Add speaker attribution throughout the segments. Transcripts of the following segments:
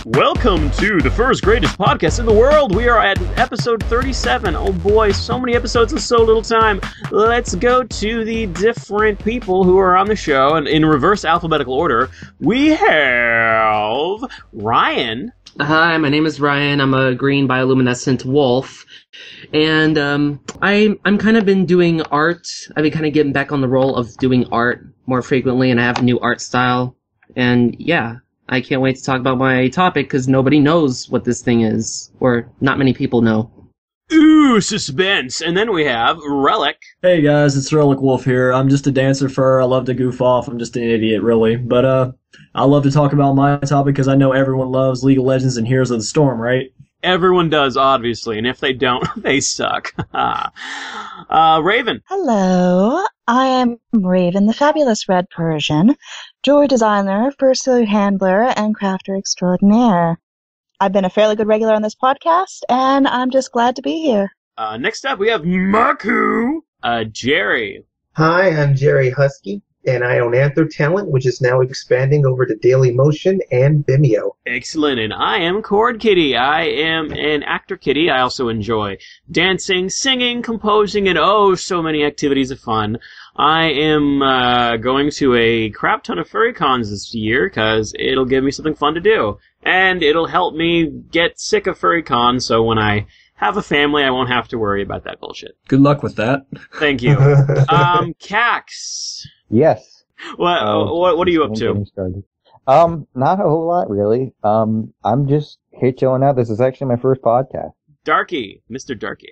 Speaker 1: Welcome to the first greatest podcast in the world. We are at episode 37. Oh boy, so many episodes in so little time. Let's go to the different people who are on the show, and in reverse alphabetical order. We have Ryan.
Speaker 2: Hi, my name is Ryan. I'm a green bioluminescent wolf. And I'm kind of been doing art. I've been kind of getting back on the role of doing art more frequently, and I have a new art style. And yeah, I can't wait to talk about my topic because nobody knows what this thing is, or not many people know.
Speaker 1: Ooh, suspense. And then we have Relic.
Speaker 3: Hey guys, it's Relic Wolf here. I'm just a dancer fur. I love to goof off. I'm just an idiot, really. But I love to talk about my topic because I know everyone loves League of Legends and Heroes of the Storm, right?
Speaker 1: Everyone does, obviously, and if they don't, they suck. Raven.
Speaker 4: Hello, I am Raven, the fabulous red Persian, jewelry designer, fursuit handler, and crafter extraordinaire. I've been a fairly good regular on this podcast, and I'm just glad to be here.
Speaker 1: Next up, we have Maku, Jerry.
Speaker 5: Hi, I'm Jerry Husky, and I own AnthroTalent, which is now expanding over to Dailymotion and Vimeo.
Speaker 1: Excellent, and I am Khord Kitty. I am an actor kitty. I also enjoy dancing, singing, composing, and oh, so many activities of fun. I am going to a crap ton of furry cons this year because it'll give me something fun to do. And it'll help me get sick of furry cons, so when I have a family, I won't have to worry about that bullshit.
Speaker 3: Good luck with that.
Speaker 1: Thank you. Kax.
Speaker 6: Yes.
Speaker 1: What are you up to?
Speaker 6: Not a whole lot, really. I'm just here chilling out. This is actually my first podcast.
Speaker 1: Darky. Mr. Darky.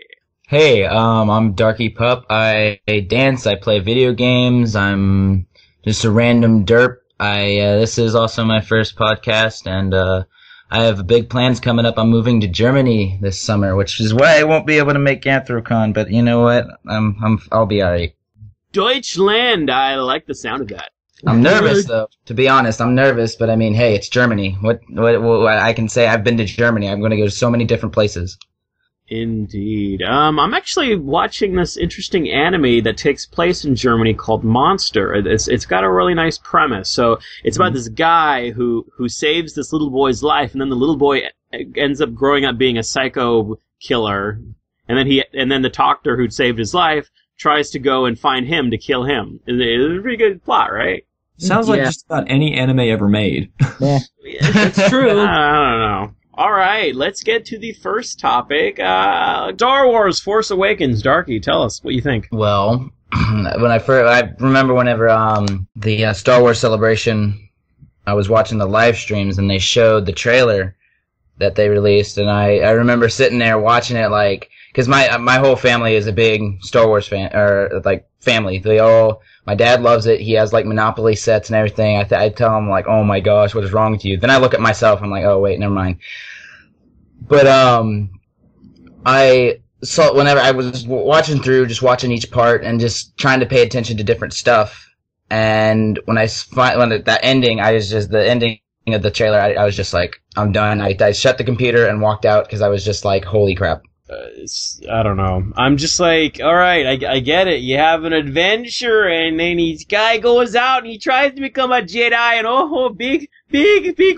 Speaker 7: Hey, I'm Darky Pup. I dance, I play video games, I'm just a random derp. This is also my first podcast, and I have big plans coming up. I'm moving to Germany this summer, which is why I won't be able to make AnthroCon, but you know what? I'll be alright.
Speaker 1: Deutschland. I like the sound of that.
Speaker 7: I'm nervous, though. To be honest, I'm nervous, but I mean, hey, it's Germany. What I can say, I've been to Germany. I'm going to go to so many different places.
Speaker 1: Indeed. I'm actually watching this interesting anime that takes place in Germany called Monster. It's got a really nice premise. So it's about this guy who saves this little boy's life, and then the little boy ends up growing up being a psycho killer, and then the doctor who'd saved his life tries to go and find him to kill him. It's a pretty good plot, right?
Speaker 3: Sounds like just about any anime ever made.
Speaker 6: Yeah.
Speaker 1: It's true. I don't know. All right, let's get to the first topic. Star Wars Force Awakens. Darky, tell us what you think.
Speaker 7: Well, I remember whenever the Star Wars Celebration, I was watching the live streams and they showed the trailer that they released, and I remember sitting there watching it like, because my whole family is a big Star Wars fan, or like family. My dad loves it. He has like Monopoly sets and everything. I tell him like, oh my gosh, what is wrong with you? Then I look at myself. I'm like, oh wait, never mind. But I saw whenever I was watching through, just watching each part and just trying to pay attention to different stuff. And when that ending, the ending of the trailer, I was just like, I'm done. I shut the computer and walked out because I was just like, holy crap.
Speaker 1: I don't know. I'm just like, all right, I get it. You have an adventure, and then this guy goes out and he tries to become a Jedi, and big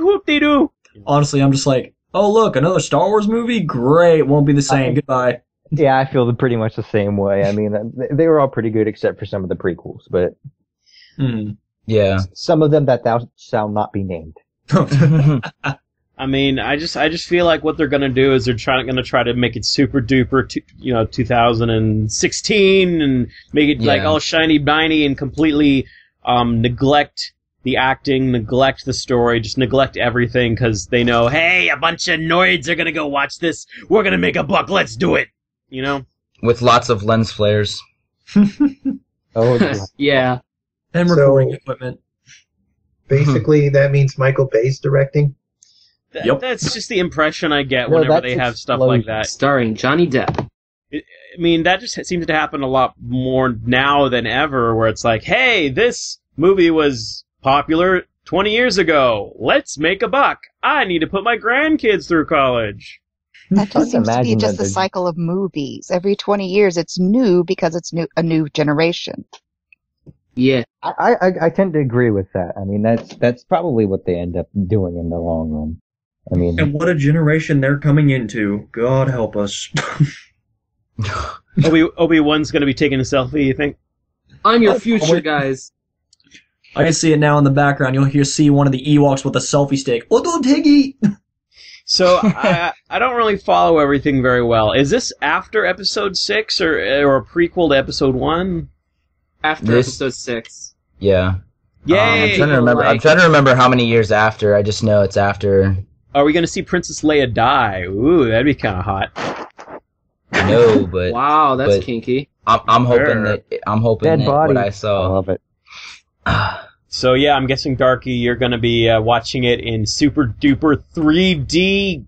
Speaker 1: whoop-de-doo.
Speaker 3: Honestly, I'm just like, oh look, another Star Wars movie? Great, won't be the same. Goodbye.
Speaker 6: Yeah, I feel pretty much the same way. I mean, they were all pretty good except for some of the prequels, but
Speaker 7: yeah,
Speaker 6: some of them that thou shall not be named.
Speaker 1: I mean, I just feel like what they're gonna do is they're gonna try to make it super duper, 2016, and make it like all shiny biney and completely neglect the acting, neglect the story, just neglect everything because they know, hey, a bunch of nerds are gonna go watch this. We're gonna make a buck. Let's do it. You know,
Speaker 7: with lots of lens flares.
Speaker 6: Oh
Speaker 2: Yeah,
Speaker 3: and recording equipment.
Speaker 5: Basically, that means Michael Bay's directing.
Speaker 1: That's just the impression I get whenever they have stuff like that.
Speaker 2: starring Johnny Depp.
Speaker 1: I mean, that just seems to happen a lot more now than ever, where it's like, hey, this movie was popular 20 years ago. Let's make a buck. I need to put my grandkids through college.
Speaker 4: That just seems to be just the cycle of movies. Every 20 years it's new because it's a new generation.
Speaker 2: Yeah.
Speaker 6: I tend to agree with that. I mean, that's probably what they end up doing in the long run. I mean,
Speaker 3: And what a generation they're coming into. God help us.
Speaker 1: Obi-Wan's going to be taking a selfie, you think?
Speaker 2: I'm your future, guys.
Speaker 3: I can see it now in the background. You'll see one of the Ewoks with a selfie stick. Oh, don't Tiggy!
Speaker 1: So I don't really follow everything very well. Is this after Episode 6 or a prequel to Episode 1?
Speaker 2: After Episode 6.
Speaker 7: Yeah.
Speaker 1: Yay!
Speaker 7: I'm trying to remember how many years after. I just know it's after.
Speaker 1: Are we going to see Princess Leia die? Ooh, that'd be kind of hot.
Speaker 7: No, but
Speaker 2: wow, that's kinky.
Speaker 7: I'm hoping that
Speaker 6: dead body.
Speaker 7: What I saw.
Speaker 6: I love it.
Speaker 1: So yeah, I'm guessing Darky, you're going to be watching it in super duper 3D.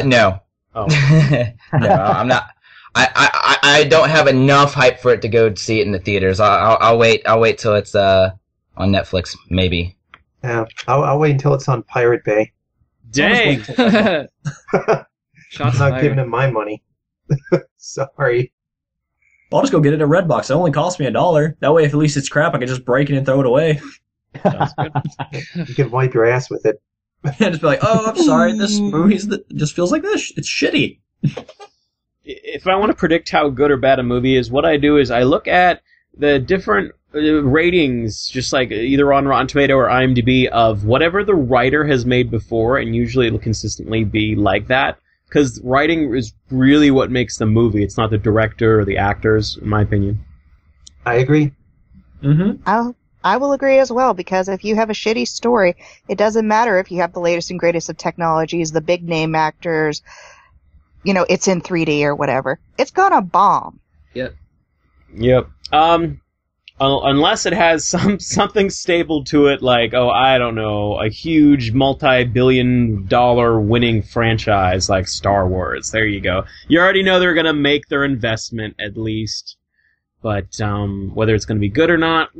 Speaker 7: No.
Speaker 1: Oh.
Speaker 7: No, I'm not. I don't have enough hype for it to go see it in the theaters. I'll wait till it's on Netflix, maybe.
Speaker 5: Yeah, I'll wait until it's on Pirate Bay.
Speaker 1: Dang.
Speaker 5: I'm not giving him my money. Sorry.
Speaker 3: I'll just go get it at Redbox. It only cost me $1. That way, if at least it's crap, I can just break it and throw it away.
Speaker 1: Sounds good.
Speaker 5: You can wipe your ass with it.
Speaker 3: And just be like, oh, I'm sorry, this movie just feels like this. It's shitty.
Speaker 1: If I want to predict how good or bad a movie is, what I do is I look at the different ratings, just like either on Rotten Tomato or IMDb, of whatever the writer has made before, and usually it'll consistently be like that. Because writing is really what makes the movie. It's not the director or the actors, in my opinion.
Speaker 5: I agree.
Speaker 3: Mm-hmm.
Speaker 4: I will agree as well, because if you have a shitty story, it doesn't matter if you have the latest and greatest of technologies, the big name actors, it's in 3D or whatever. It's gonna bomb.
Speaker 2: Yep.
Speaker 1: Unless it has something stable to it, like, I don't know, a huge multi-billion-dollar winning franchise like Star Wars. There you go. You already know they're gonna make their investment, at least. But whether it's gonna be good or not,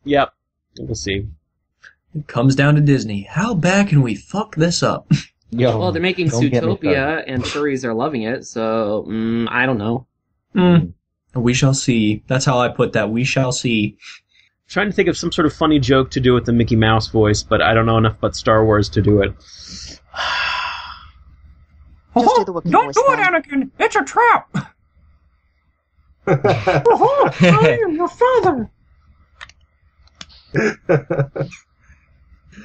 Speaker 1: yep, we'll see.
Speaker 3: It comes down to Disney. How bad can we fuck this up?
Speaker 2: Well, they're making Zootopia, and furries are loving it, so I don't know.
Speaker 3: We shall see. That's how I put that. We shall see.
Speaker 1: I'm trying to think of some sort of funny joke to do with the Mickey Mouse voice, but I don't know enough about Star Wars to do it.
Speaker 4: Just do the Wookiee
Speaker 3: Don't
Speaker 4: voice,
Speaker 3: do it,
Speaker 4: then.
Speaker 3: Anakin! It's a trap! I am your father!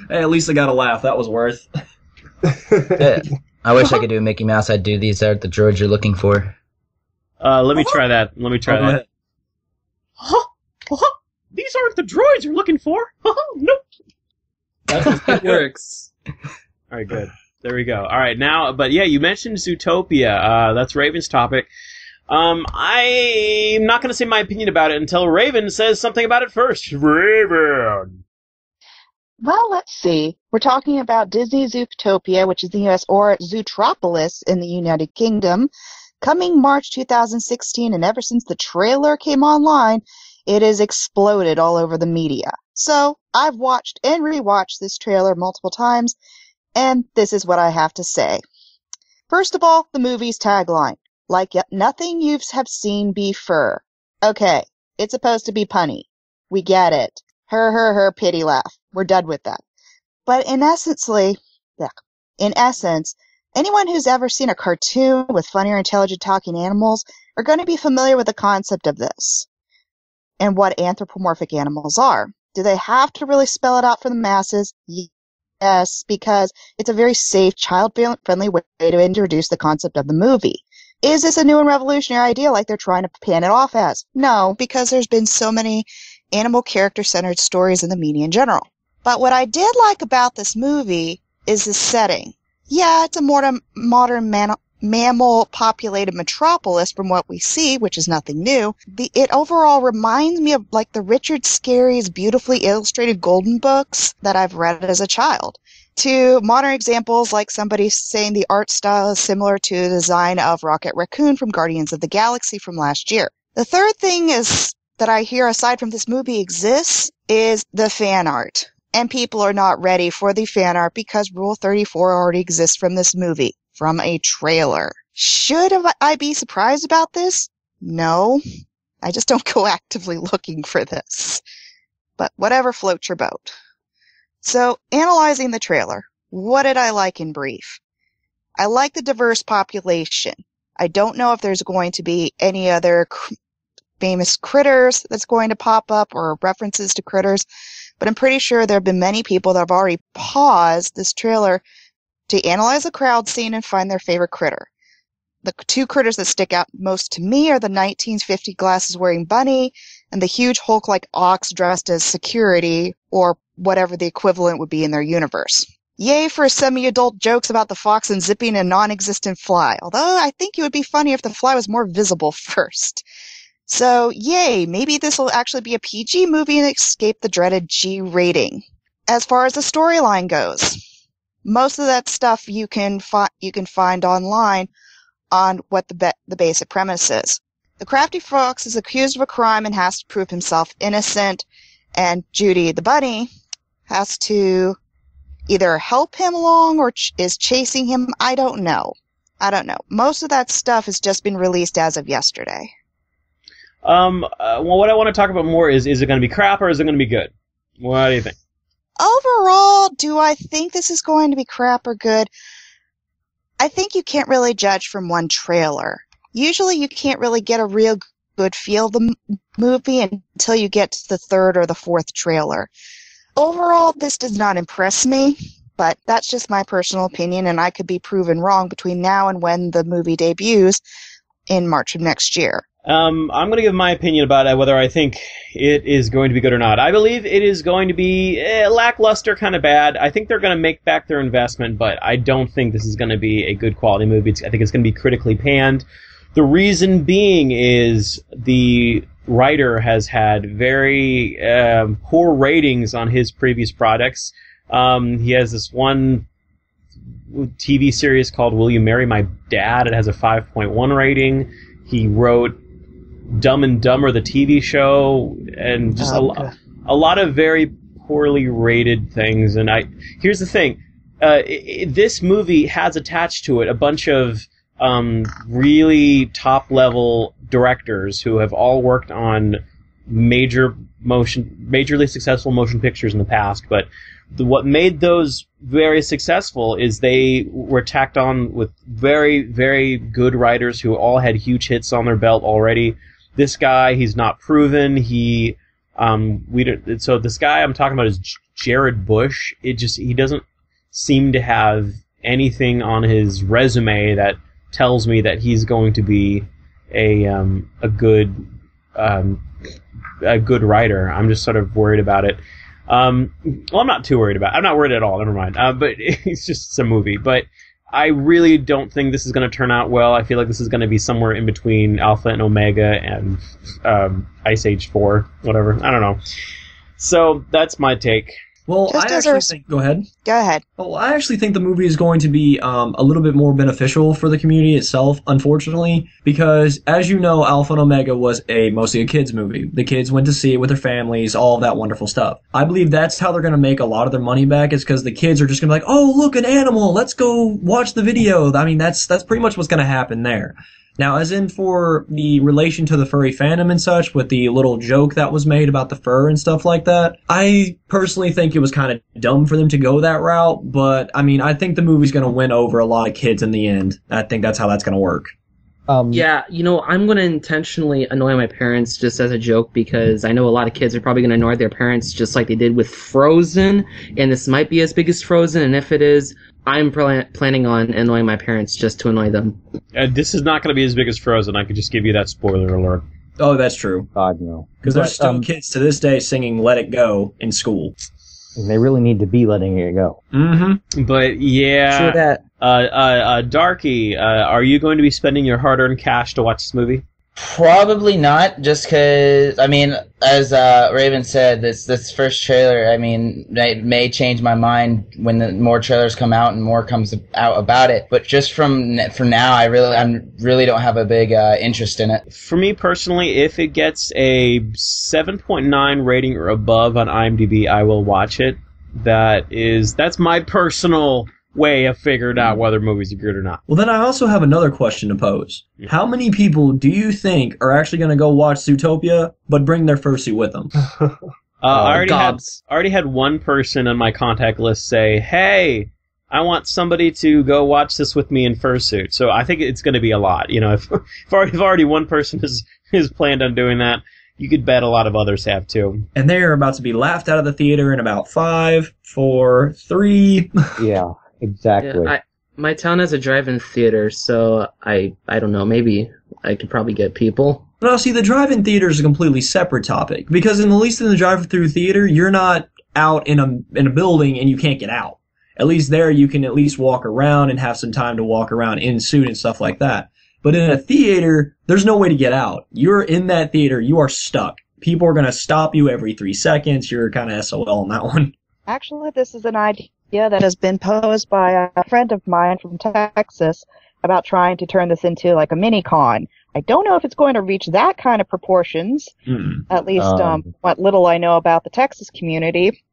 Speaker 3: Hey, at least I got a laugh. That was worth.
Speaker 7: I wish I could do a Mickey Mouse. I'd do these are the droids you're looking for.
Speaker 1: Let me try that. That. These aren't the droids you're looking for. Nope.
Speaker 2: That's how it works.
Speaker 1: All right, good. There we go. All right, now, but yeah, you mentioned Zootopia. That's Raven's topic. I'm not going to say my opinion about it until Raven says something about it first. Raven!
Speaker 4: Well, let's see. We're talking about Disney Zootopia, which is the U.S., or Zootropolis in the United Kingdom, coming March 2016, and ever since the trailer came online, it has exploded all over the media. So, I've watched and rewatched this trailer multiple times, and this is what I have to say. First of all, the movie's tagline. Like nothing you have seen before. Okay, it's supposed to be punny. We get it. Her, pity laugh. We're done with that. But in essence, anyone who's ever seen a cartoon with funny or intelligent talking animals are going to be familiar with the concept of this and what anthropomorphic animals are. Do they have to really spell it out for the masses? Yes, because it's a very safe, child-friendly way to introduce the concept of the movie. Is this a new and revolutionary idea like they're trying to pan it off as? No, because there's been so many animal character-centered stories in the media in general. But what I did like about this movie is the setting. Yeah, it's a modern mammal-populated metropolis from what we see, which is nothing new. It overall reminds me of like the Richard Scarry's beautifully illustrated Golden books that I've read as a child. To modern examples like somebody saying the art style is similar to the design of Rocket Raccoon from Guardians of the Galaxy from last year. The third thing is that I hear aside from this movie exists is the fan art. And people are not ready for the fan art because Rule 34 already exists from this movie, from a trailer. Should I be surprised about this? No. I just don't go actively looking for this. But whatever floats your boat. So, analyzing the trailer, what did I like in brief? I like the diverse population. I don't know if there's going to be any other famous critters that's going to pop up or references to critters, but I'm pretty sure there have been many people that have already paused this trailer to analyze the crowd scene and find their favorite critter. The two critters that stick out most to me are the 1950 glasses-wearing bunny and the huge Hulk-like ox dressed as security, or whatever the equivalent would be in their universe. Yay for semi-adult jokes about the fox and zipping a non-existent fly, although I think it would be funny if the fly was more visible first. So, yay, maybe this will actually be a PG movie and escape the dreaded G rating. As far as the storyline goes, most of that stuff you can find online on what the basic premise is. The crafty fox is accused of a crime and has to prove himself innocent, and Judy the bunny has to either help him along or is chasing him. I don't know. Most of that stuff has just been released as of yesterday.
Speaker 1: Well, what I want to talk about more is it going to be crap or is it going to be good? What do you think?
Speaker 4: Overall, do I think this is going to be crap or good? I think you can't really judge from one trailer. Usually you can't really get a real good feel of the movie until you get to the third or the fourth trailer. Overall, this does not impress me, but that's just my personal opinion, and I could be proven wrong between now and when the movie debuts in March of next year.
Speaker 1: I'm going to give my opinion about it, whether I think it is going to be good or not. I believe it is going to be lackluster, kind of bad. I think they're going to make back their investment, but I don't think this is going to be a good quality movie. I think it's going to be critically panned. The reason being is the writer has had very poor ratings on his previous products. He has this one TV series called Will You Marry My Dad? It has a 5.1 rating. He wrote Dumb and Dumber, the TV show, and just a lot of very poorly rated things. And here's the thing. This movie has attached to it a bunch of really top-level directors who have all worked on majorly successful motion pictures in the past, but what made those very successful is they were tacked on with very, very good writers who all had huge hits on their belt already. This guy, he's not proven. So this guy I'm talking about is Jared Bush. He doesn't seem to have anything on his resume that tells me that he's going to be a good writer. I'm just sort of worried about it. I'm not too worried about it. I'm not worried at all. Never mind. But it's just a movie. But I really don't think this is going to turn out well. I feel like this is going to be somewhere in between Alpha and Omega and Ice Age 4, whatever. I don't know. So that's my take.
Speaker 3: Well, I actually think... Go ahead.
Speaker 4: Go ahead.
Speaker 3: Well, I actually think the movie is going to be a little bit more beneficial for the community itself, unfortunately, because, as you know, Alpha and Omega was mostly a kids' movie. The kids went to see it with their families, all of that wonderful stuff. I believe that's how they're going to make a lot of their money back, is because the kids are just going to be like, oh, look, an animal, let's go watch the video. I mean, that's pretty much what's going to happen there. Now, as in for the relation to the furry fandom and such, with the little joke that was made about the fur and stuff like that, I personally think it was kind of dumb for them to go that route, but, I mean, I think the movie's going to win over a lot of kids in the end. I think that's how that's going to work.
Speaker 2: Yeah, I'm going to intentionally annoy my parents just as a joke, because I know a lot of kids are probably going to annoy their parents just like they did with Frozen, and this might be as big as Frozen, and if it is, I'm planning on annoying my parents just to annoy them.
Speaker 1: This is not going to be as big as Frozen. I could just give you that spoiler alert.
Speaker 3: Oh, that's true.
Speaker 6: God, no.
Speaker 3: Because there's still kids to this day singing Let It Go in school.
Speaker 6: And they really need to be letting it go.
Speaker 1: Mm-hmm. But, yeah.
Speaker 2: Sure that.
Speaker 1: Darky, are you going to be spending your hard-earned cash to watch this movie?
Speaker 7: Probably not, just because, I mean, as Raven said, this first trailer, I mean, it may change my mind when the more trailers come out and more comes out about it, but just for now, I really don't have a big interest in it.
Speaker 1: For me personally, if it gets a 7.9 rating or above on IMDb, I will watch it. That's my personal way of figuring out whether movies are good or not.
Speaker 3: Well, then I also have another question to pose. How many people do you think are actually going to go watch Zootopia, but bring their fursuit with them?
Speaker 1: I already had one person on my contact list say, hey, I want somebody to go watch this with me in Fursuit. So I think it's going to be a lot. You know, if already one person is planned on doing that, you could bet a lot of others have too.
Speaker 3: And they're about to be laughed out of the theater in about 5, 4, 3.
Speaker 6: Yeah, exactly.
Speaker 2: Yeah, my town has a drive-in theater, so I don't know, maybe I could probably get people.
Speaker 3: No, see, the drive-in theater is a completely separate topic, because at least in the drive-through theater, you're not out in a building and you can't get out. At least there, you can at least walk around and have some time to walk around in suit and stuff like that. But in a theater, there's no way to get out. You're in that theater, you are stuck. People are going to stop you every 3 seconds. You're kind of SOL on that one.
Speaker 4: Actually, this is an idea that has been posed by a friend of mine from Texas about trying to turn this into like a mini-con. I don't know if it's going to reach that kind of proportions, at least what little I know about the Texas community.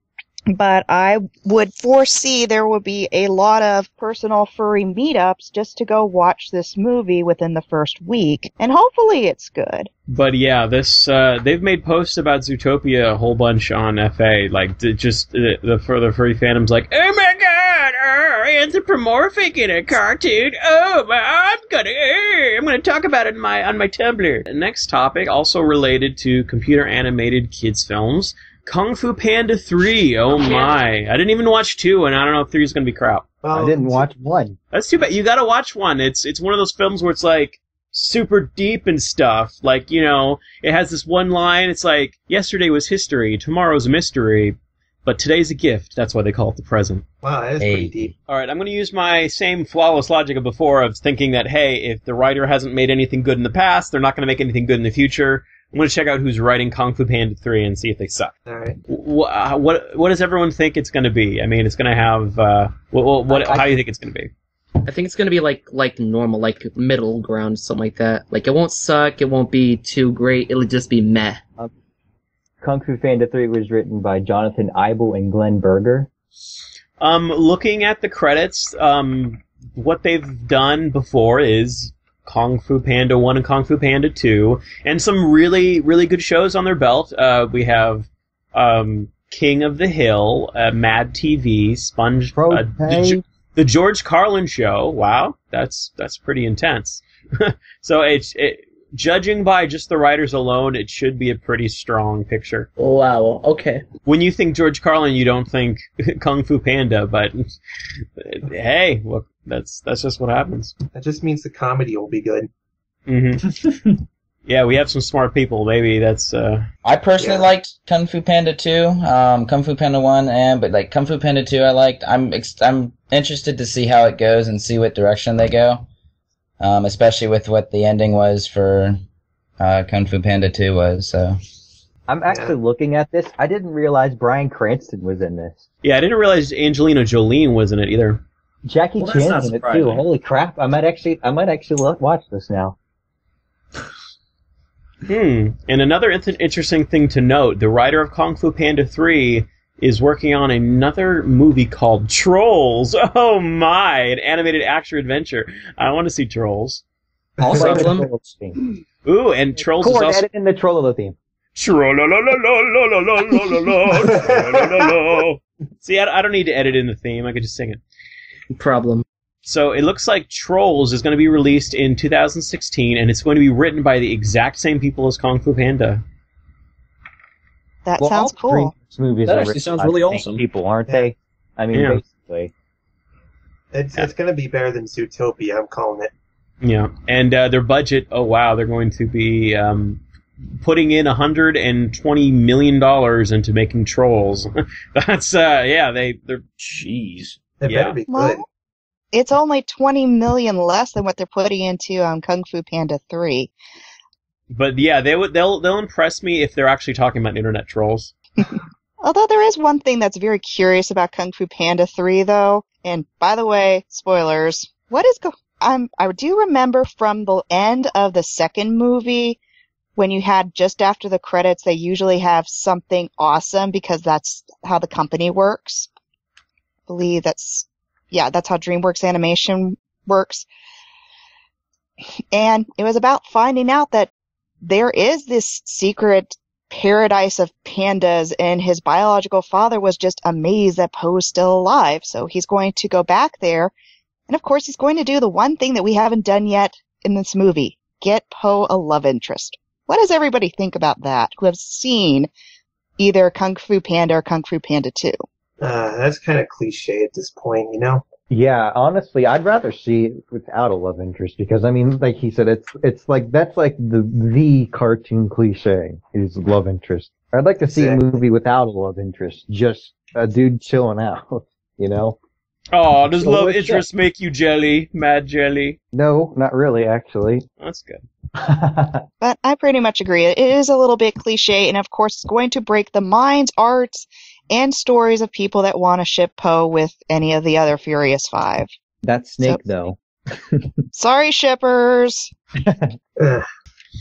Speaker 4: But I would foresee there would be a lot of personal furry meetups just to go watch this movie within the first week, and hopefully it's good.
Speaker 1: But yeah, this they've made posts about Zootopia a whole bunch on FA, like the furry fandom's like, oh my god, anthropomorphic in a cartoon. Oh, I'm gonna talk about it on my Tumblr. The next topic, also related to computer animated kids films. Kung Fu Panda 3, oh my. I didn't even watch 2, and I don't know if 3 is going to be crap.
Speaker 6: I didn't watch 1.
Speaker 1: That's too bad. You gotta watch 1. It's one of those films where it's like super deep and stuff. Like, you know, it has this one line, it's like, yesterday was history, tomorrow's a mystery, but today's a gift. That's why they call it the present.
Speaker 5: Wow, that is pretty deep.
Speaker 1: Alright, I'm going to use my same flawless logic of before of thinking that, hey, if the writer hasn't made anything good in the past, they're not going to make anything good in the future. I'm going to check out who's writing Kung Fu Panda 3 and see if they suck.
Speaker 5: All right.
Speaker 1: What does everyone think it's going to be? I mean, it's going to have... how do you think it's going to be?
Speaker 2: I think it's going to be like normal, like middle ground, something like that. Like, it won't suck, it won't be too great, it'll just be meh.
Speaker 6: Kung Fu Panda 3 was written by Jonathan Eibel and Glenn Berger.
Speaker 1: Looking at the credits, what they've done before is... Kung Fu Panda 1 and Kung Fu Panda 2, and some really, really good shows on their belt. We have King of the Hill, Mad TV, Sponge, the George Carlin Show. Wow, that's pretty intense. So judging by just the writers alone, it should be a pretty strong picture.
Speaker 2: Wow, okay.
Speaker 1: When you think George Carlin, you don't think Kung Fu Panda, but hey, look. That's just what happens.
Speaker 5: That just means the comedy will be good.
Speaker 1: Mm-hmm. Yeah, we have some smart people. Maybe that's.
Speaker 7: I personally liked Kung Fu Panda 2, Kung Fu Panda 1, but like Kung Fu Panda 2, I liked. I'm interested to see how it goes and see what direction they go, especially with what the ending was for Kung Fu Panda 2 was. So.
Speaker 6: I'm actually looking at this. I didn't realize Bryan Cranston was in this.
Speaker 1: Yeah, I didn't realize Angelina Jolie was in it either.
Speaker 6: Jackie Chan's in it too. Holy crap! I might actually watch this now.
Speaker 1: And another interesting thing to note: the writer of Kung Fu Panda 3 is working on another movie called Trolls. Oh my! An animated action adventure. I want to see Trolls.
Speaker 3: Also,
Speaker 1: ooh, and Trolls is also
Speaker 6: edit in the Trollolo theme.
Speaker 1: See, I don't need to edit in the theme. I could just sing it.
Speaker 2: Problem.
Speaker 1: So it looks like Trolls is going to be released in 2016, and it's going to be written by the exact same people as Kung Fu Panda.
Speaker 4: That sounds cool.
Speaker 3: That actually sounds really awesome.
Speaker 6: People, aren't they? I mean, basically.
Speaker 5: It's going to be better than Zootopia, I'm calling it.
Speaker 1: Yeah, and their budget, oh wow, they're going to be putting in $120 million into making Trolls. That's, they're... Jeez.
Speaker 5: It better be good.
Speaker 4: It's only $20 million less than what they're putting into Kung Fu Panda 3.
Speaker 1: But yeah, they'll impress me if they're actually talking about internet trolls.
Speaker 4: Although there is one thing that's very curious about Kung Fu Panda 3, though. And by the way, spoilers. I do remember from the end of the second movie, when you had just after the credits, they usually have something awesome because that's how the company works. I believe that's how DreamWorks Animation works. And it was about finding out that there is this secret paradise of pandas, and his biological father was just amazed that Poe's still alive. So he's going to go back there, and of course he's going to do the one thing that we haven't done yet in this movie: get Poe a love interest. What does everybody think about that, who have seen either Kung Fu Panda or Kung Fu Panda 2?
Speaker 5: That's kind of cliche at this point, you know?
Speaker 6: Yeah, honestly, I'd rather see it without a love interest because, I mean, like he said, it's like, that's like the cartoon cliche is love interest. I'd like to see a movie without a love interest, just a dude chilling out, you know?
Speaker 1: Oh, does love interest make you jelly? Mad jelly?
Speaker 6: No, not really, actually.
Speaker 1: That's good.
Speaker 4: But I pretty much agree. It is a little bit cliche, and of course it's going to break the minds, arts, and stories of people that want to ship Poe with any of the other Furious Five.
Speaker 6: That's Snake, though.
Speaker 4: Sorry, shippers!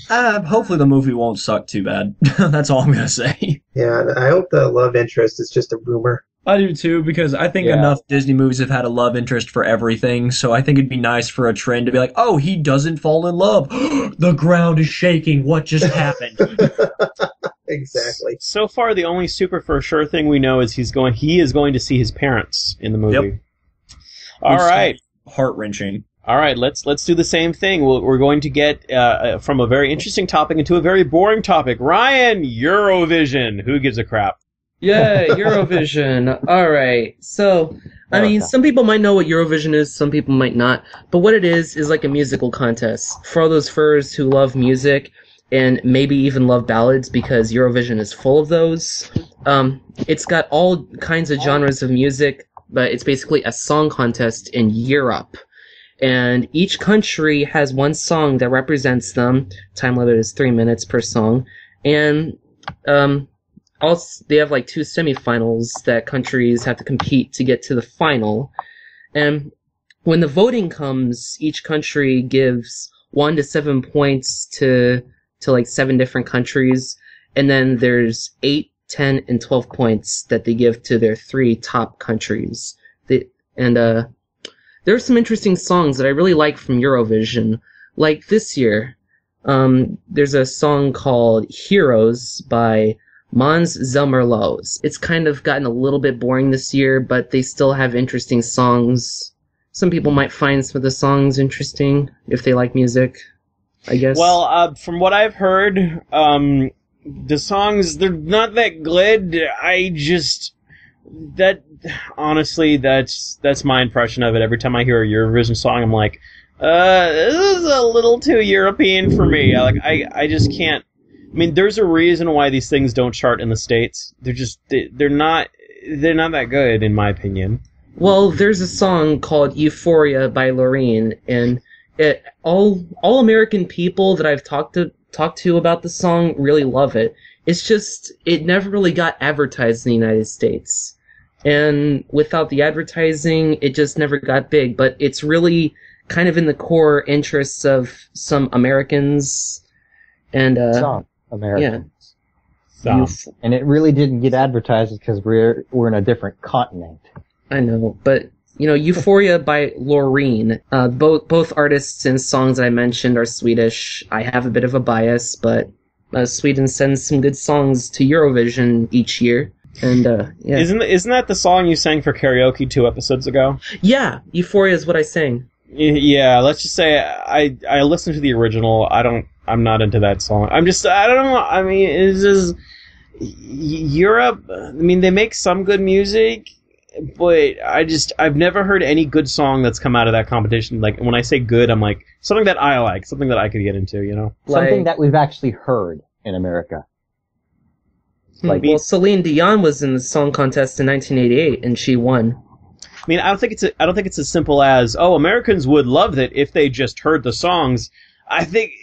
Speaker 3: Hopefully the movie won't suck too bad. That's all I'm going to say.
Speaker 5: Yeah, I hope the love interest is just a rumor.
Speaker 3: I do too, because I think enough Disney movies have had a love interest for everything, so I think it'd be nice for a trend to be like, oh, he doesn't fall in love. The ground is shaking. What just happened?
Speaker 5: Exactly.
Speaker 1: So far, the only super for sure thing we know is he is going to see his parents in the movie.
Speaker 3: Yep.
Speaker 1: All right.
Speaker 3: Heart-wrenching.
Speaker 1: All right, let's do the same thing. We're going to get from a very interesting topic into a very boring topic. Ryan, Eurovision. Who gives a crap?
Speaker 2: Yeah, Eurovision. All right. So, I mean, some people might know what Eurovision is, some people might not. But what it is like a musical contest for all those furs who love music and maybe even love ballads, because Eurovision is full of those. It's got all kinds of genres of music, but it's basically a song contest in Europe. And each country has one song that represents them. Time limit is 3 minutes per song. And, also, they have like 2 semifinals that countries have to compete to get to the final. And when the voting comes, each country gives 1 to 7 points to like 7 different countries. And then there's 8, 10, and 12 points that they give to their 3 top countries. There are some interesting songs that I really like from Eurovision. Like this year, there's a song called Heroes by Mons Zelmerlot. It's kind of gotten a little bit boring this year, but they still have interesting songs. Some people might find some of the songs interesting if they like music, I guess.
Speaker 1: Well, from what I've heard, the songs, they're not that good. Honestly, that's my impression of it. Every time I hear a Eurovision song, I'm like, this is a little too European for me. I just can't. I mean, there's a reason why these things don't chart in the States. They're not that good, in my opinion.
Speaker 2: Well, there's a song called Euphoria by Loreen, and all American people that I've talked to about the song really love it. It's just, it never really got advertised in the United States. And without the advertising, it just never got big. But it's really kind of in the core interests of some Americans. And,
Speaker 6: Some Americans.
Speaker 2: Yeah.
Speaker 6: And it really didn't get advertised because we're in a different continent.
Speaker 2: I know, but Euphoria by Loreen. Both artists and songs that I mentioned are Swedish. I have a bit of a bias, but Sweden sends some good songs to Eurovision each year. And yeah.
Speaker 1: Isn't that the song you sang for karaoke 2 episodes ago?
Speaker 2: Yeah, Euphoria is what I sang.
Speaker 1: Yeah, let's just say I listened to the original. I'm not into that song. I don't know. I mean, it's just Europe. I mean, they make some good music, but I've never heard any good song that's come out of that competition. Like, when I say good, I'm like, something that I like, something that I could get into,
Speaker 6: Something that we've actually heard in America.
Speaker 2: Well, Celine Dion was in the song contest in 1988, and she won.
Speaker 1: I mean, I don't think it's as simple as, oh, Americans would love it if they just heard the songs. I think,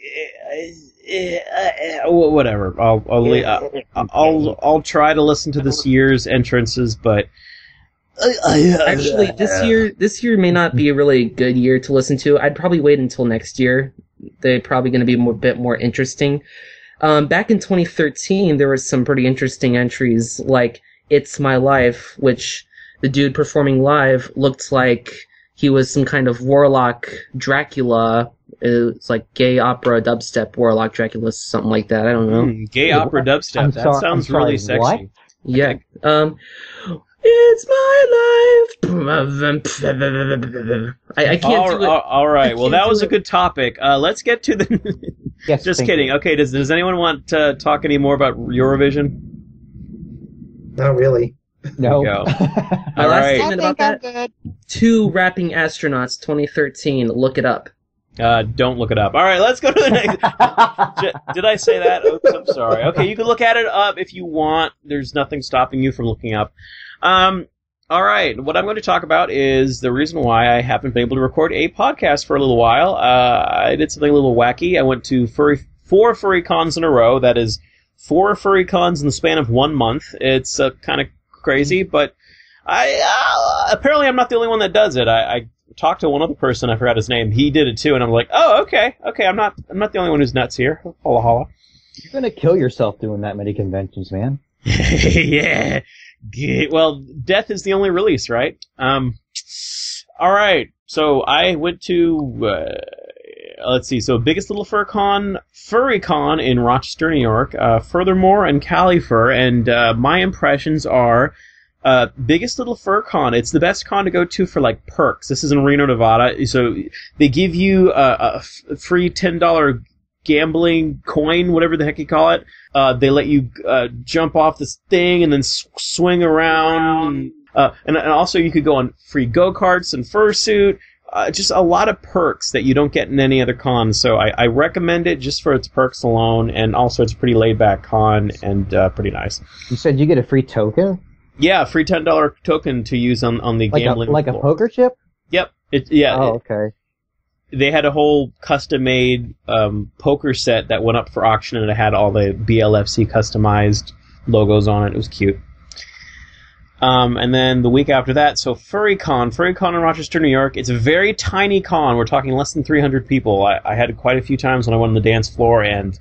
Speaker 1: whatever. I'll try to listen to this year's entrances, but
Speaker 2: actually, this year may not be a really good year to listen to. I'd probably wait until next year. They're probably going to be a bit more interesting. Back in 2013, there were some pretty interesting entries, like It's My Life, which the dude performing live looked like he was some kind of warlock Dracula It's like gay opera, dubstep, warlock, Dracula, something like that. I don't know.
Speaker 1: Gay opera dubstep. That sounds really sexy.
Speaker 6: What?
Speaker 2: Yeah. It's my life. I can't do it.
Speaker 1: All right. Well, that was a good topic. Let's get to the.
Speaker 6: Yes,
Speaker 1: Just kidding.
Speaker 6: you.
Speaker 1: Okay. Does anyone want to talk any more about Eurovision?
Speaker 5: Not really.
Speaker 6: No.
Speaker 1: Go.
Speaker 2: My
Speaker 1: All
Speaker 2: last
Speaker 1: right.
Speaker 2: statement about
Speaker 4: I'm
Speaker 2: that:
Speaker 4: good.
Speaker 2: 2 Rapping Astronauts 2013. Look it up.
Speaker 1: Don't look it up. All right. Let's go to the next. Did I say that? Oops, I'm sorry. Okay. You can look at it up if you want. There's nothing stopping you from looking up. All right. What I'm going to talk about is the reason why I haven't been able to record a podcast for a little while. I did something a little wacky. I went to 4 furry cons in a row. That is 4 furry cons in the span of 1 month. It's kind of crazy, but apparently I'm not the only one that does it. I talked to one other person. I forgot his name. He did it too, and I'm like, oh, okay. I'm not the only one who's nuts here. Holla holla.
Speaker 6: You're gonna kill yourself doing that many conventions, man.
Speaker 1: Yeah. Well, death is the only release, right? All right. So I went to, let's see. So biggest little fur con, FurryCon in Rochester, New York. Furthermore, and Cali Fur. And my impressions are, biggest little fur con. It's the best con to go to for like perks. This is in Reno, Nevada. So they give you a free $10 gambling coin, whatever the heck you call it. They let you jump off this thing and then swing around. And also you could go on free go-karts and Fursuit. Just a lot of perks that you don't get in any other con. So I recommend it just for its perks alone. And also it's a pretty laid-back con and pretty nice.
Speaker 6: You said you get a free token?
Speaker 1: Yeah, free $10 token to use on the gambling
Speaker 6: Like
Speaker 1: floor.
Speaker 6: a poker chip?
Speaker 1: Yep.
Speaker 6: Okay.
Speaker 1: They had a whole custom-made poker set that went up for auction, and it had all the BLFC customized logos on it. It was cute. And then the week after that, so FurryCon in Rochester, New York. It's a very tiny con. We're talking less than 300 people. I had it quite a few times when I went on the dance floor, and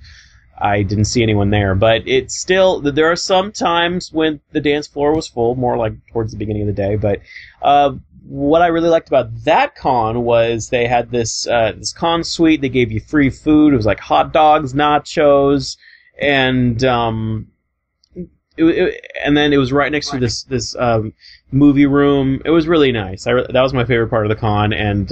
Speaker 1: I didn't see anyone there. But it's still, there are some times when the dance floor was full, more like towards the beginning of the day. But what I really liked about that con was they had this con suite. They gave you free food. It was like hot dogs, nachos, and and then it was right next to this movie room. It was really nice. That was my favorite part of the con. And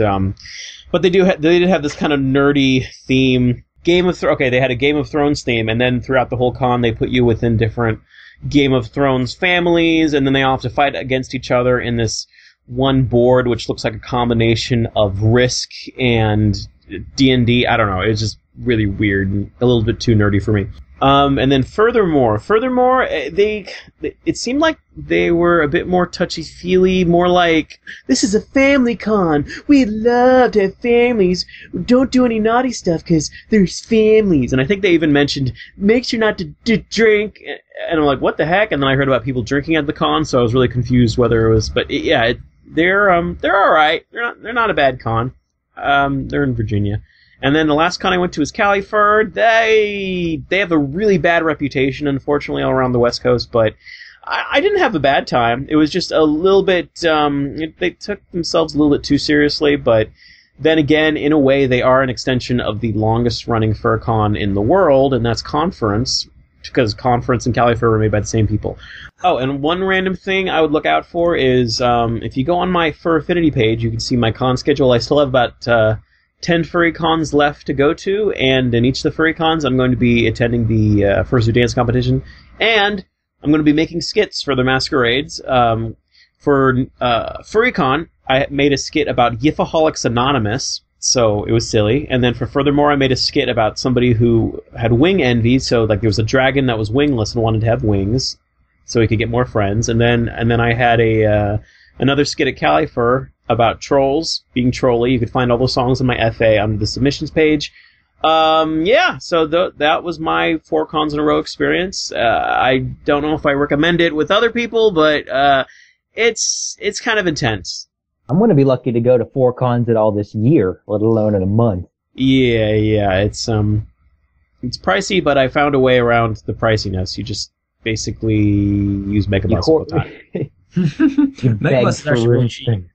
Speaker 1: but they did have this kind of nerdy theme. They had a Game of Thrones theme, and then throughout the whole con they put you within different Game of Thrones families, and then they all have to fight against each other in this one board, which looks like a combination of Risk and D&D. I don't know. It's just really weird and a little bit too nerdy for me. And then furthermore, it seemed like they were a bit more touchy-feely, more like, this is a family con. We love to have families. Don't do any naughty stuff because there's families. And I think they even mentioned, make sure not to drink. And I'm like, what the heck? And then I heard about people drinking at the con, so I was really confused whether it was, but they're all right. They're not a bad con. They're in Virginia. And then the last con I went to was Cali Fur. They have a really bad reputation, unfortunately, all around the West Coast, but I didn't have a bad time. It was just a little bit, they took themselves a little bit too seriously, but then again, in a way, they are an extension of the longest running fur con in the world, and that's Conference, because Conference and Cali Fur were made by the same people. Oh, and one random thing I would look out for is, if you go on my Fur Affinity page, you can see my con schedule. I still have about 10 furry cons left to go to, and in each of the furry cons, I'm going to be attending the Fursuit dance competition, and I'm going to be making skits for the masquerades. For FurryCon, I made a skit about Yiffaholics Anonymous, so it was silly, and then for Furthermore, I made a skit about somebody who had wing envy, so like there was a dragon that was wingless and wanted to have wings, so he could get more friends, and then I had another skit at Cali Fur about trolls being trolly. You could find all those songs on my FA under the submissions page. So that was my 4 cons in a row experience. I don't know if I recommend it with other people, but it's kind of intense.
Speaker 6: I'm going to be lucky to go to 4 cons at all this year, let alone in a month.
Speaker 1: Yeah, it's pricey, but I found a way around the priciness. You just basically use Megabus all the time.
Speaker 3: Megabus is actually really cheap.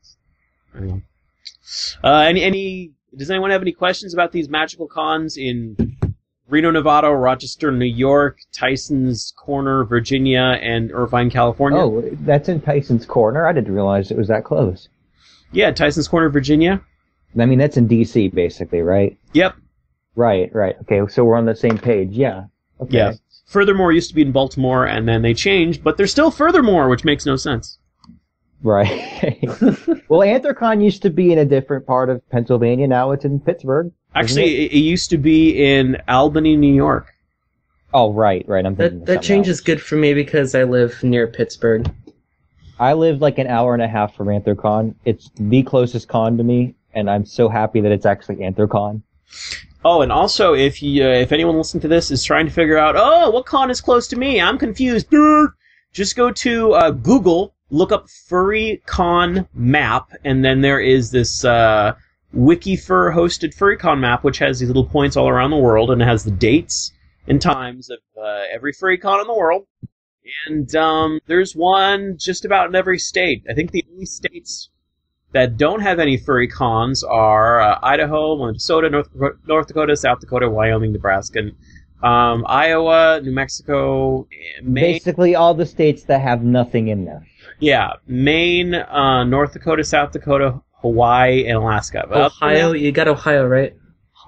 Speaker 1: Any does anyone have any questions about these magical cons in Reno, Nevada, Rochester, New York, Tyson's Corner, Virginia, and Irvine, California?
Speaker 6: Oh, that's in Tyson's Corner? I didn't realize it was that close.
Speaker 1: Yeah, Tyson's Corner, Virginia.
Speaker 6: I mean, that's in D.C., basically, right?
Speaker 1: Yep.
Speaker 6: Right. Okay, so we're on the same page, yeah. Okay.
Speaker 1: Yeah. Furthermore used to be in Baltimore, and then they changed, but they're still Furthermore, which makes no sense.
Speaker 6: Right. Well, AnthroCon used to be in a different part of Pennsylvania. Now it's in Pittsburgh.
Speaker 1: Actually, it used to be in Albany, New York.
Speaker 6: Oh, right. I'm thinking
Speaker 2: That change is good for me because I live near Pittsburgh.
Speaker 6: I live like an hour and a half from AnthroCon. It's the closest con to me, and I'm so happy that it's actually AnthroCon.
Speaker 1: Oh, and also, if anyone listening to this is trying to figure out, what con is close to me? I'm confused. Just go to Google, look up FurryCon map, and then there is this WikiFur hosted FurryCon map, which has these little points all around the world, and it has the dates and times of every FurryCon in the world. And there's one just about in every state. I think the only states that don't have any furry cons are Idaho, Minnesota, North Dakota, South Dakota, Wyoming, Nebraska, and Iowa, New Mexico, Maine.
Speaker 6: Basically all the states that have nothing in them.
Speaker 1: Yeah, Maine, North Dakota, South Dakota, Hawaii, and Alaska. But
Speaker 2: Ohio, you got Ohio, right?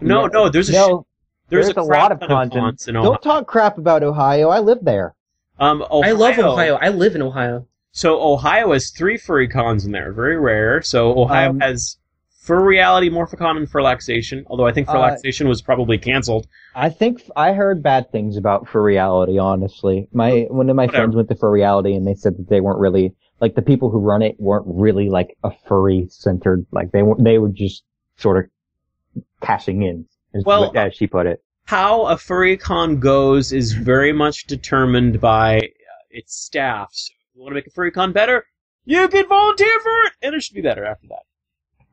Speaker 1: No, there's a
Speaker 6: lot of
Speaker 1: cons in Ohio.
Speaker 6: Don't talk crap about Ohio. I live there.
Speaker 1: Ohio,
Speaker 2: I love Ohio. I live in Ohio.
Speaker 1: So Ohio has 3 furry cons in there, very rare. So Ohio has Fur Reality, Morphicon, and Furlaxation, although I think Furlaxation was probably canceled.
Speaker 6: I think I heard bad things about Fur Reality, honestly. One of my friends went to Fur Reality and they said that they weren't really, like the people who run it weren't really like a furry centered, like they were just sort of cashing in, as she put it.
Speaker 1: How a furry con goes is very much determined by its staff. So if you want to make a furry con better, you can volunteer for it, and it should be better after that.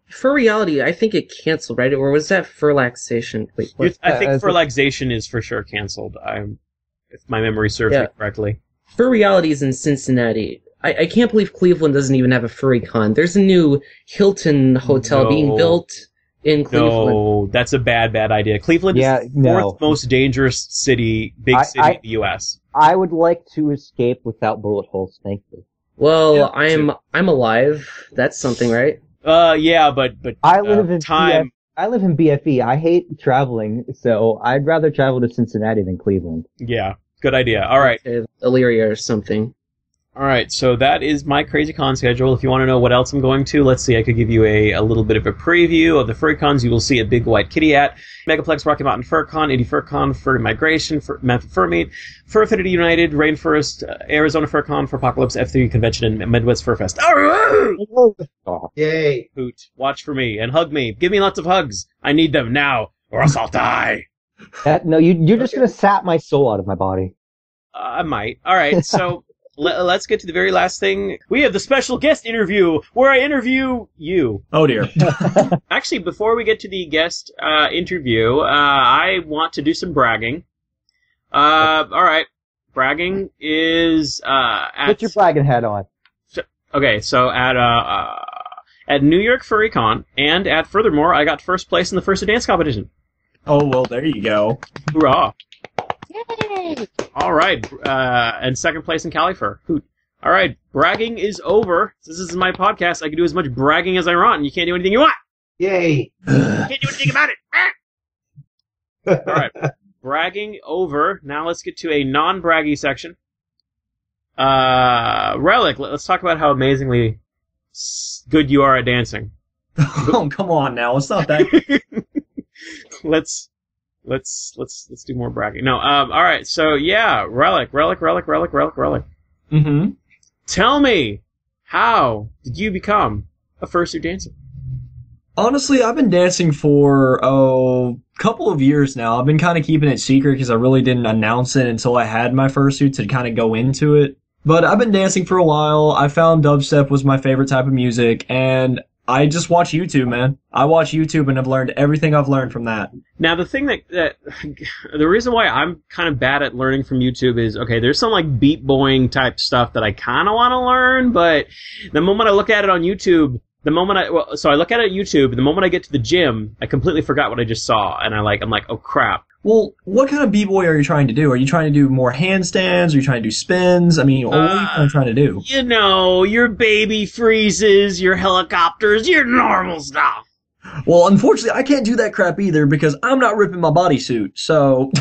Speaker 2: For Reality, I think it canceled, right? Or was that Furlaxation? Wait, what?
Speaker 1: I think Furlaxation is for sure canceled. If my memory serves me correctly.
Speaker 2: Fur Reality is in Cincinnati. I can't believe Cleveland doesn't even have a furry con. There's a new Hilton hotel being built in Cleveland.
Speaker 1: No, that's a bad idea. Cleveland is the fourth most dangerous big city in the U.S.
Speaker 6: I would like to escape without bullet holes, thank you.
Speaker 2: Well, I'm alive. That's something, right?
Speaker 1: Yeah, but
Speaker 6: I live in BFE. I hate traveling, so I'd rather travel to Cincinnati than Cleveland.
Speaker 1: Yeah, good idea. All right.
Speaker 2: Illyria or something.
Speaker 1: All right, so that is my Crazy Con schedule. If you want to know what else I'm going to, let's see, I could give you a little bit of a preview of the furry cons you will see at Big White Kitty at Megaplex Rocky Mountain Fur Con, Indy Fur Con, Fur Migration, Memphis Fur Meet, Fur Affinity United, Rainforest, Arizona Fur Con, for Apocalypse, F3 Convention, and Midwest Fur Fest.
Speaker 6: Oh.
Speaker 5: Yay!
Speaker 1: Hoot, watch for me and hug me. Give me lots of hugs. I need them now, or else I'll die.
Speaker 6: No, you're just going to sap my soul out of my body.
Speaker 1: I might. All right, so... Let's get to the very last thing. We have the special guest interview, where I interview you.
Speaker 3: Oh, dear.
Speaker 1: Actually, before we get to the guest interview, I want to do some bragging. All right. Bragging is...
Speaker 6: Put your bragging hat on.
Speaker 1: Okay, so at New York Furry Con, and at Furthermore, I got first place in the Fursuit dance competition.
Speaker 3: Oh, well, there you go.
Speaker 1: Hoorah.
Speaker 4: Yay!
Speaker 1: All right, and second place in Califer. Hoot. All right, bragging is over. This is my podcast. I can do as much bragging as I want, and you can't do anything you want.
Speaker 5: Yay!
Speaker 1: You can't do anything about it. All right, bragging over. Now let's get to a non-braggy section. Relic, let's talk about how amazingly good you are at dancing.
Speaker 3: Oh, come on now. It's not that...
Speaker 1: Let's do more bragging. No, all right. So yeah, Relic.
Speaker 3: Mm-hmm.
Speaker 1: Tell me, how did you become a fursuit dancer?
Speaker 3: Honestly, I've been dancing for a couple of years now. I've been kind of keeping it secret because I really didn't announce it until I had my fursuit to kind of go into it. But I've been dancing for a while. I found dubstep was my favorite type of music, and I just watch YouTube, man. I watch YouTube and I've learned everything I've learned from that.
Speaker 1: Now, the thing that the reason why I'm kind of bad at learning from YouTube is, okay, there's some like beat boying type stuff that I kind of want to learn, but the moment I look at it on YouTube, so I look at it on YouTube, and the moment I get to the gym, I completely forgot what I just saw, and I'm like, oh crap.
Speaker 3: Well, what kind of b-boy are you trying to do? Are you trying to do more handstands? Are you trying to do spins? I mean, what are you trying to do?
Speaker 1: You know, your baby freezes, your helicopters, your normal stuff.
Speaker 3: Well, unfortunately, I can't do that crap either because I'm not ripping my bodysuit, so...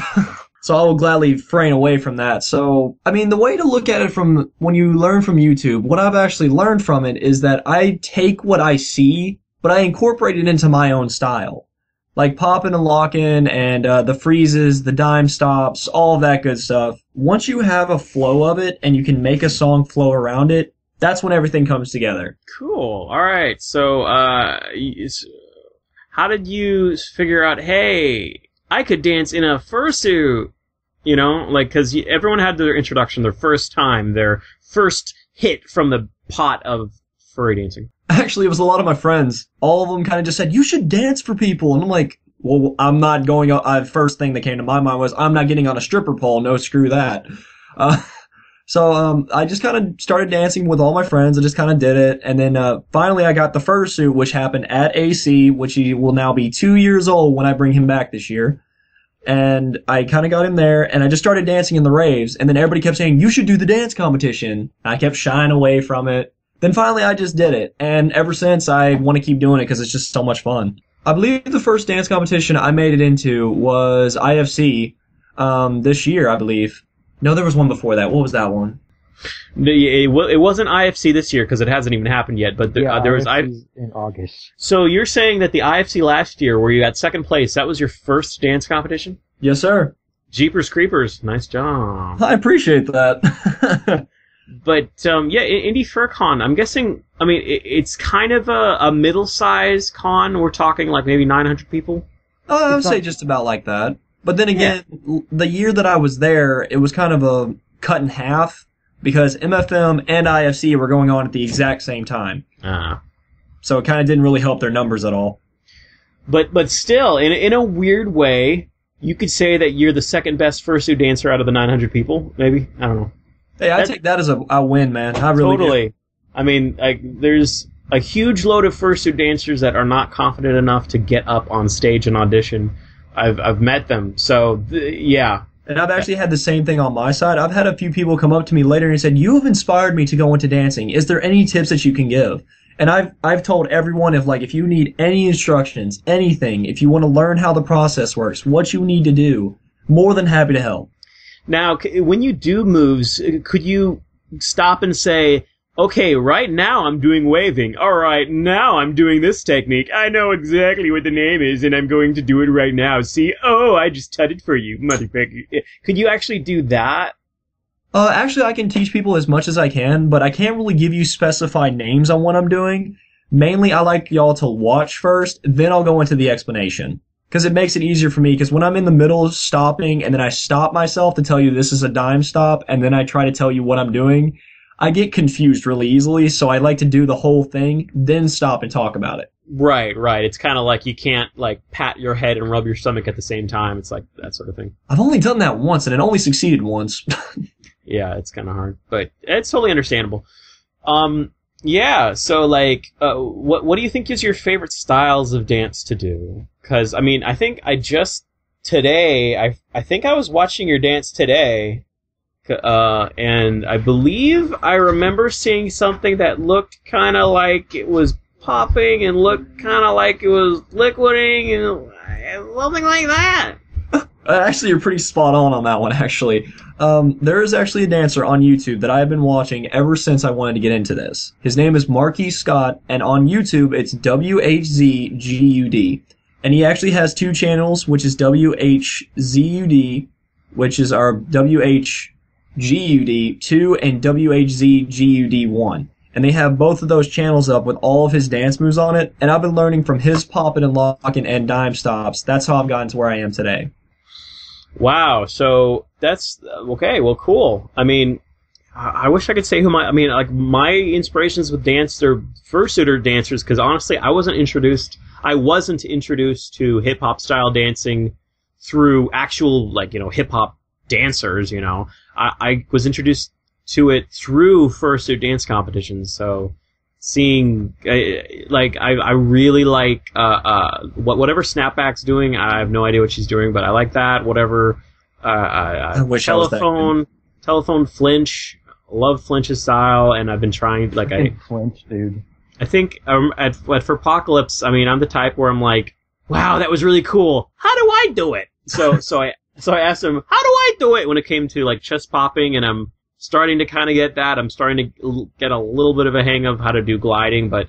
Speaker 3: So I will gladly refrain away from that. So, I mean, the way to look at it from when you learn from YouTube, what I've actually learned from it is that I take what I see, but I incorporate it into my own style. Like popping and locking and the freezes, the dime stops, all of that good stuff. Once you have a flow of it and you can make a song flow around it, that's when everything comes together.
Speaker 1: Cool. All right. So, how did you figure out, hey, I could dance in a fursuit? You know, like, because everyone had their introduction, their first time, their first hit from the pot of furry dancing.
Speaker 3: Actually, it was a lot of my friends. All of them kind of just said, you should dance for people. And I'm like, well, I'm not going on. First thing that came to my mind was, I'm not getting on a stripper pole. No, screw that. So I just kind of started dancing with all my friends. I just kind of did it. And then finally I got the fursuit, which happened at AC, which he will now be 2 years old when I bring him back this year. And I kind of got him there, and I just started dancing in the raves, and then everybody kept saying, you should do the dance competition. I kept shying away from it. Then finally I just did it, and ever since I want to keep doing it because it's just so much fun. I believe the first dance competition I made it into was IFC this year, I believe. No, there was one before that. What was that one?
Speaker 1: It wasn't IFC this year because it hasn't even happened yet, but there was
Speaker 6: in August.
Speaker 1: So you're saying that the IFC last year, where you got second place, that was your first dance competition?
Speaker 3: Yes, sir.
Speaker 1: Jeepers Creepers, nice job.
Speaker 3: I appreciate that.
Speaker 1: But Indie Fur Con, I'm guessing. I mean, it's kind of a middle-sized con. We're talking like maybe 900 people.
Speaker 3: I would say just about like that. But then again, the year that I was there, it was kind of a cut in half. Because MFM and IFC were going on at the exact same time. So it kind of didn't really help their numbers at all. But
Speaker 1: still, in a weird way, you could say that you're the second best fursuit dancer out of the 900 people, maybe? I don't know.
Speaker 3: Hey, I take that as a win, man. I really
Speaker 1: totally.
Speaker 3: do.
Speaker 1: I mean, like, there's a huge load of fursuit dancers that are not confident enough to get up on stage and audition. I've met them. So, yeah.
Speaker 3: And I've actually had the same thing on my side. I've had a few people come up to me later and said, you have inspired me to go into dancing. Is there any tips that you can give? And I've told everyone if you need any instructions, anything, if you want to learn how the process works, what you need to do, more than happy to help.
Speaker 1: Now, when you do moves, could you stop and say, okay, right now I'm doing waving. All right, now I'm doing this technique. I know exactly what the name is, and I'm going to do it right now. See? Oh, I just tutted for you, motherfucker. Could you actually do that?
Speaker 3: Actually, I can teach people as much as I can, but I can't really give you specified names on what I'm doing. Mainly, I like y'all to watch first, then I'll go into the explanation. Because it makes it easier for me, because when I'm in the middle of stopping, and then I stop myself to tell you this is a dime stop, and then I try to tell you what I'm doing, I get confused really easily, so I like to do the whole thing, then stop and talk about it.
Speaker 1: Right. It's kind of like you can't, like, pat your head and rub your stomach at the same time. It's like that sort of thing.
Speaker 3: I've only done that once, and it only succeeded once.
Speaker 1: Yeah, it's kind of hard, but it's totally understandable. Yeah, so, like, what do you think is your favorite styles of dance to do? Because, I mean, I think I think I was watching your dance today, and I believe I remember seeing something that looked kind of like it was popping and looked kind of like it was liquiding and something like that.
Speaker 3: Actually, you're pretty spot on that one, actually. There is actually a dancer on YouTube that I've been watching ever since I wanted to get into this. His name is Marquis Scott, and on YouTube, it's WHZGUD. And he actually has two channels, which is WHZUD, which is our WHGUD2 and WHZGUD1. And they have both of those channels up with all of his dance moves on it. And I've been learning from his popping and locking and dime stops. That's how I've gotten to where I am today.
Speaker 1: Wow, so that's okay. Well, cool. I mean, I wish I could say my inspirations with dance or fursuiter dancers, because honestly, I wasn't introduced to hip hop style dancing through actual, hip hop dancers. I was introduced to it through fursuit dance competitions. So seeing I really like whatever Snapback's doing. I have no idea what she's doing, but I like that. Whatever
Speaker 3: I wish I was that good.
Speaker 1: telephone Flinch. Love Flinch's style, and I've been trying
Speaker 6: Flinch, dude.
Speaker 1: I think at Furpocalypse, I mean, I'm the type where I'm like, wow, that was really cool. How do I do it? So I asked him, how do I do it when it came to like chest popping, and I'm starting to kind of get that. I'm starting to get a little bit of a hang of how to do gliding, but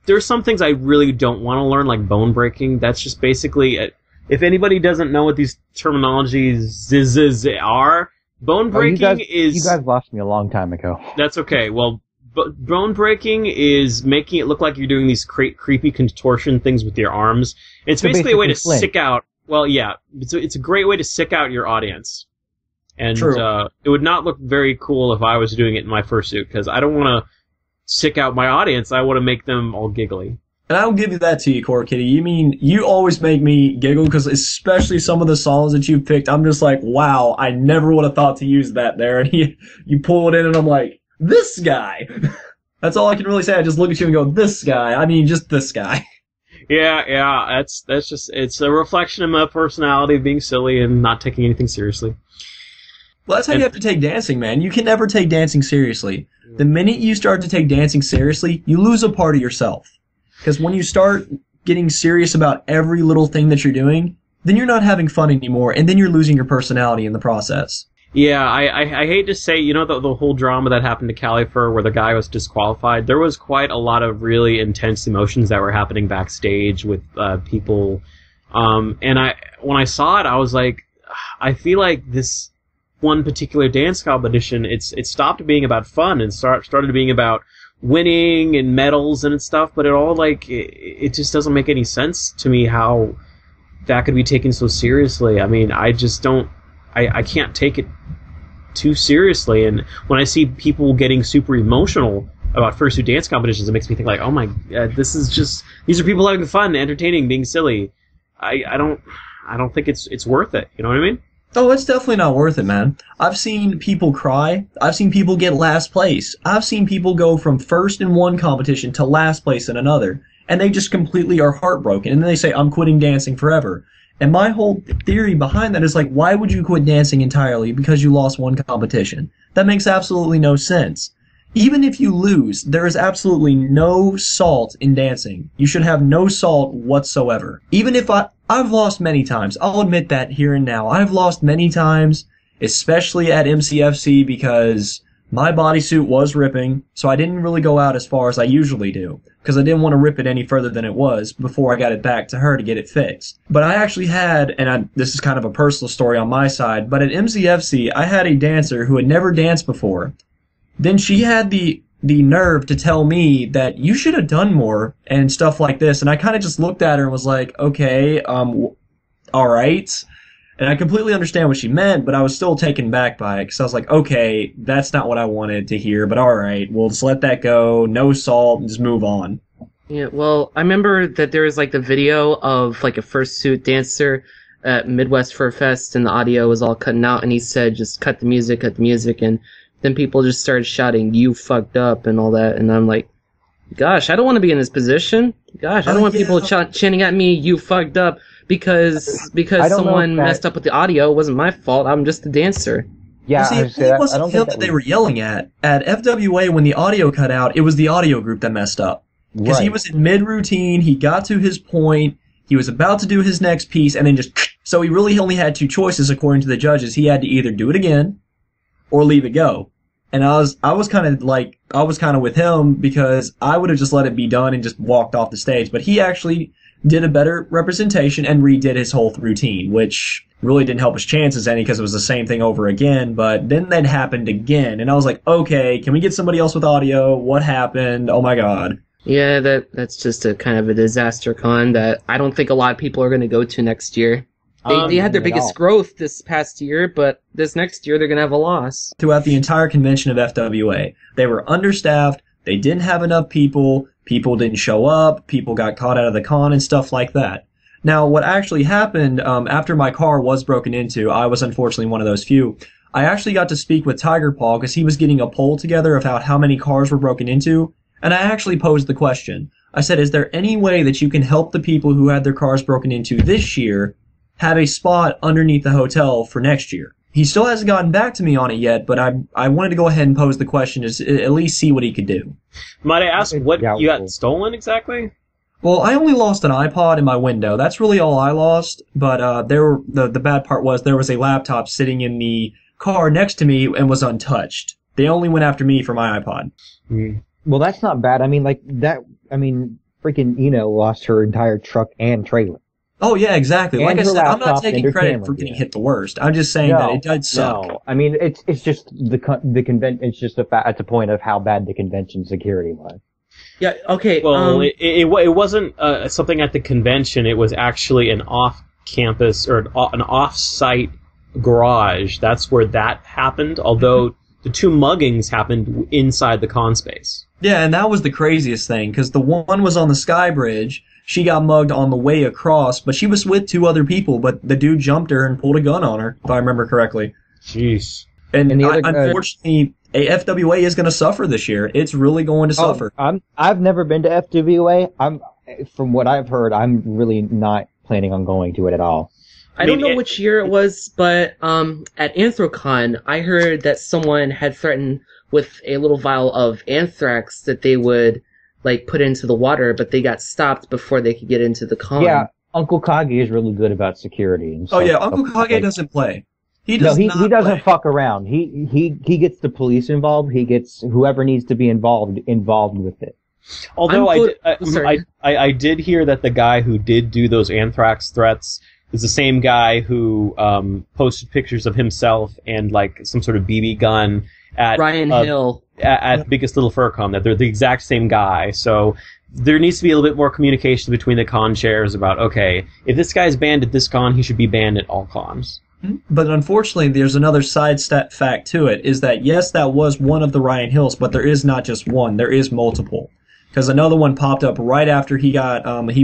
Speaker 1: there's some things I really don't want to learn, like bone breaking. That's just basically, if anybody doesn't know what these terminologies are, bone breaking is...
Speaker 6: You guys lost me a long time ago.
Speaker 1: That's okay. Well, bone breaking is making it look like you're doing these creepy contortion things with your arms. It's basically a way to sick out... Well, yeah. It's a great way to sick out your audience. And it would not look very cool if I was doing it in my fursuit, because I don't want to sick out my audience. I want to make them all giggly.
Speaker 3: And I'll give you that to you, Khord Kitty. You mean, you always make me giggle, because especially some of the songs that you picked, I'm just like, wow, I never would have thought to use that there. And you pull it in, and I'm like, this guy! That's all I can really say. I just look at you and go, this guy. I mean, just this guy.
Speaker 1: Yeah, that's just, it's a reflection of my personality of being silly and not taking anything seriously.
Speaker 3: Well, that's how you have to take dancing, man. You can never take dancing seriously. The minute you start to take dancing seriously, you lose a part of yourself. Because when you start getting serious about every little thing that you're doing, then you're not having fun anymore, and then you're losing your personality in the process.
Speaker 1: Yeah, I hate to say, you know, the whole drama that happened to Califer where the guy was disqualified, there was quite a lot of really intense emotions that were happening backstage with people. And when I saw it, I was like, I feel like this one particular dance competition, it stopped being about fun and started being about winning and medals and stuff, but it just doesn't make any sense to me how that could be taken so seriously. I mean, I just don't, I can't take it too seriously, and when I see people getting super emotional about fursuit dance competitions, it makes me think like, oh my god, these are people having fun, entertaining, being silly. I don't think it's worth it, you know what I mean?
Speaker 3: Oh, it's definitely not worth it, man. I've seen people cry. I've seen people get last place. I've seen people go from first in one competition to last place in another. And they just completely are heartbroken. And then they say, I'm quitting dancing forever. And my whole theory behind that is like, why would you quit dancing entirely because you lost one competition? That makes absolutely no sense. Even if you lose, there is absolutely no salt in dancing. You should have no salt whatsoever. Even if I've lost many times. I'll admit that here and now. I've lost many times, especially at MCFC, because my bodysuit was ripping, so I didn't really go out as far as I usually do, because I didn't want to rip it any further than it was before I got it back to her to get it fixed. But I actually had, this is kind of a personal story on my side, but at MCFC, I had a dancer who had never danced before. Then she had the nerve to tell me that you should have done more and stuff like this. And I kind of just looked at her and was like, okay, all right. And I completely understand what she meant, but I was still taken back by it because I was like, okay, that's not what I wanted to hear, but all right, we'll just let that go. No salt and just move on.
Speaker 2: Yeah, well, I remember that there was like the video of like a fursuit dancer at Midwest Fur Fest, and the audio was all cutting out, and he said, just cut the music, and then people just started shouting, you fucked up, and all that, and I'm like, gosh, I don't want to be in this position. Gosh, I don't want people chanting at me, you fucked up, because someone messed up with the audio. It wasn't my fault. I'm just a dancer.
Speaker 3: Yeah, see, it wasn't him that they were yelling at. At FWA, when the audio cut out, it was the audio group that messed up. Because he was in mid-routine, he got to his point, he was about to do his next piece, and then just... So he really only had two choices, according to the judges. He had to either do it again, or leave it go. And I was kind of with him, because I would have just let it be done and just walked off the stage. But he actually did a better representation and redid his whole routine, which really didn't help his chances any because it was the same thing over again. But then that happened again, and I was like, okay, can we get somebody else with audio? What happened? Oh my god.
Speaker 2: Yeah, that's just a kind of a disaster con that I don't think a lot of people are going to go to next year. They had their biggest growth this past year, but this next year they're going to have a loss.
Speaker 3: Throughout the entire convention of FWA, they were understaffed, they didn't have enough people didn't show up, people got caught out of the con and stuff like that. Now, what actually happened after my car was broken into, I was unfortunately one of those few, I actually got to speak with Tiger Paw because he was getting a poll together about how many cars were broken into, And I actually posed the question. I said, is there any way that you can help the people who had their cars broken into this year have a spot underneath the hotel for next year? He still hasn't gotten back to me on it yet, but I wanted to go ahead and pose the question to at least see what he could do.
Speaker 1: Might I ask what you got stolen exactly?
Speaker 3: Well, I only lost an iPod in my window. That's really all I lost. But the bad part was there was a laptop sitting in the car next to me and was untouched. They only went after me for my iPod.
Speaker 6: Well, that's not bad. I mean, freaking Eno lost her entire truck and trailer.
Speaker 3: Oh yeah, exactly.
Speaker 6: And
Speaker 3: like I
Speaker 6: her
Speaker 3: said, I'm not
Speaker 6: laptop
Speaker 3: taking
Speaker 6: and her
Speaker 3: credit
Speaker 6: camera,
Speaker 3: for getting hit the worst. I'm just saying that it does suck.
Speaker 6: No, I mean it's just the convention. It's just at the point of how bad the convention security was.
Speaker 2: Yeah. Okay.
Speaker 1: Well, it wasn't something at the convention. It was actually an off-campus or an off-site garage. That's where that happened. Although the two muggings happened inside the con space.
Speaker 3: Yeah, and that was the craziest thing because the one was on the Sky Bridge. She got mugged on the way across, but she was with two other people, but the dude jumped her and pulled a gun on her, if I remember correctly.
Speaker 1: Jeez.
Speaker 3: And unfortunately, FWA is going to suffer this year. It's really going to suffer.
Speaker 6: I've never been to FWA. From what I've heard, I'm really not planning on going to it at all.
Speaker 2: I don't know which year it was, but at AnthroCon, I heard that someone had threatened with a little vial of anthrax that they would put into the water, but they got stopped before they could get into the con.
Speaker 6: Yeah, Uncle Kage is really good about security. And stuff.
Speaker 3: Oh yeah, Uncle Kage doesn't play. He
Speaker 6: doesn't
Speaker 3: play.
Speaker 6: fuck around. He gets the police involved. He gets whoever needs to be involved with it.
Speaker 1: Although I did hear that the guy who did do those anthrax threats is the same guy who posted pictures of himself and some sort of BB gun at
Speaker 2: Ryan Hill
Speaker 1: at Biggest Little Fur Con. That they're the exact same guy. So there needs to be a little bit more communication between the con chairs about, okay, if this guy's banned at this con, he should be banned at all cons.
Speaker 3: But unfortunately, there's another side fact to it, is that yes, that was one of the Ryan Hills, but there is not just one, there is multiple. Because another one popped up right after he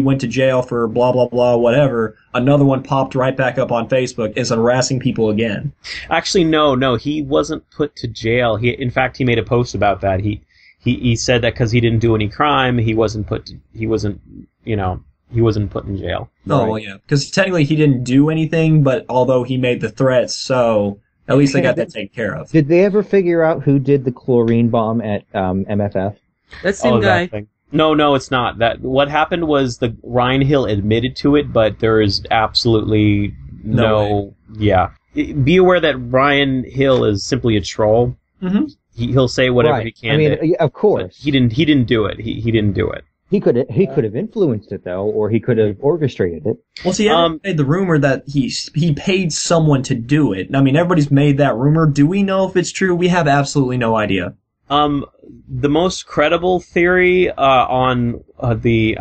Speaker 3: went to jail for blah, blah, blah, whatever. Another one popped right back up on Facebook and is harassing people again.
Speaker 1: Actually, no, he wasn't put to jail. In fact, he made a post about that. He said that because he didn't do any crime, he wasn't put in jail.
Speaker 3: Oh, well, yeah. Because technically he didn't do anything, but although he made the threats, so at least they got that taken care of.
Speaker 6: Did they ever figure out who did the chlorine bomb at MFF?
Speaker 2: That same guy.
Speaker 1: That no, it's not. What happened was the Ryan Hill admitted to it, but there is absolutely no. Yeah, be aware that Ryan Hill is simply a troll. Mm-hmm. He'll say whatever he can.
Speaker 6: I mean, of course,
Speaker 1: he didn't do it. He didn't do it.
Speaker 6: He could have influenced it though, or he could have orchestrated it.
Speaker 3: Well, see, everybody made the rumor that he paid someone to do it. I mean, everybody's made that rumor. Do we know if it's true? We have absolutely no idea.
Speaker 1: The most credible theory on the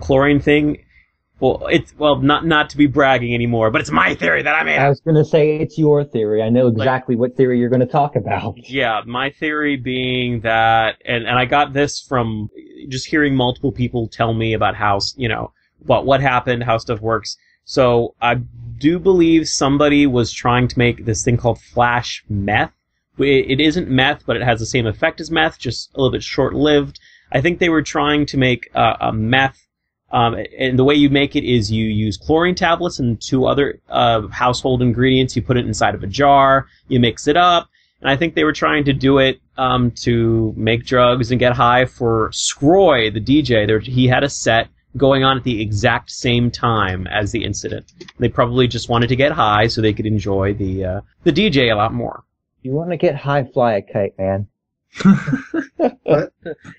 Speaker 1: chlorine thing. Well, not to be bragging anymore, but it's my theory that I made.
Speaker 6: I was going to say it's your theory. I know exactly what theory you're going to talk about.
Speaker 1: Yeah, my theory being that, and I got this from just hearing multiple people tell me about how what happened, how stuff works. So I do believe somebody was trying to make this thing called flash meth. It isn't meth, but it has the same effect as meth, just a little bit short-lived. I think they were trying to make a meth, and the way you make it is you use chlorine tablets and two other household ingredients. You put it inside of a jar, you mix it up, and I think they were trying to do it to make drugs and get high for Scroy, the DJ. He had a set going on at the exact same time as the incident. They probably just wanted to get high so they could enjoy the DJ a lot more.
Speaker 6: You want to get high, fly a kite, man.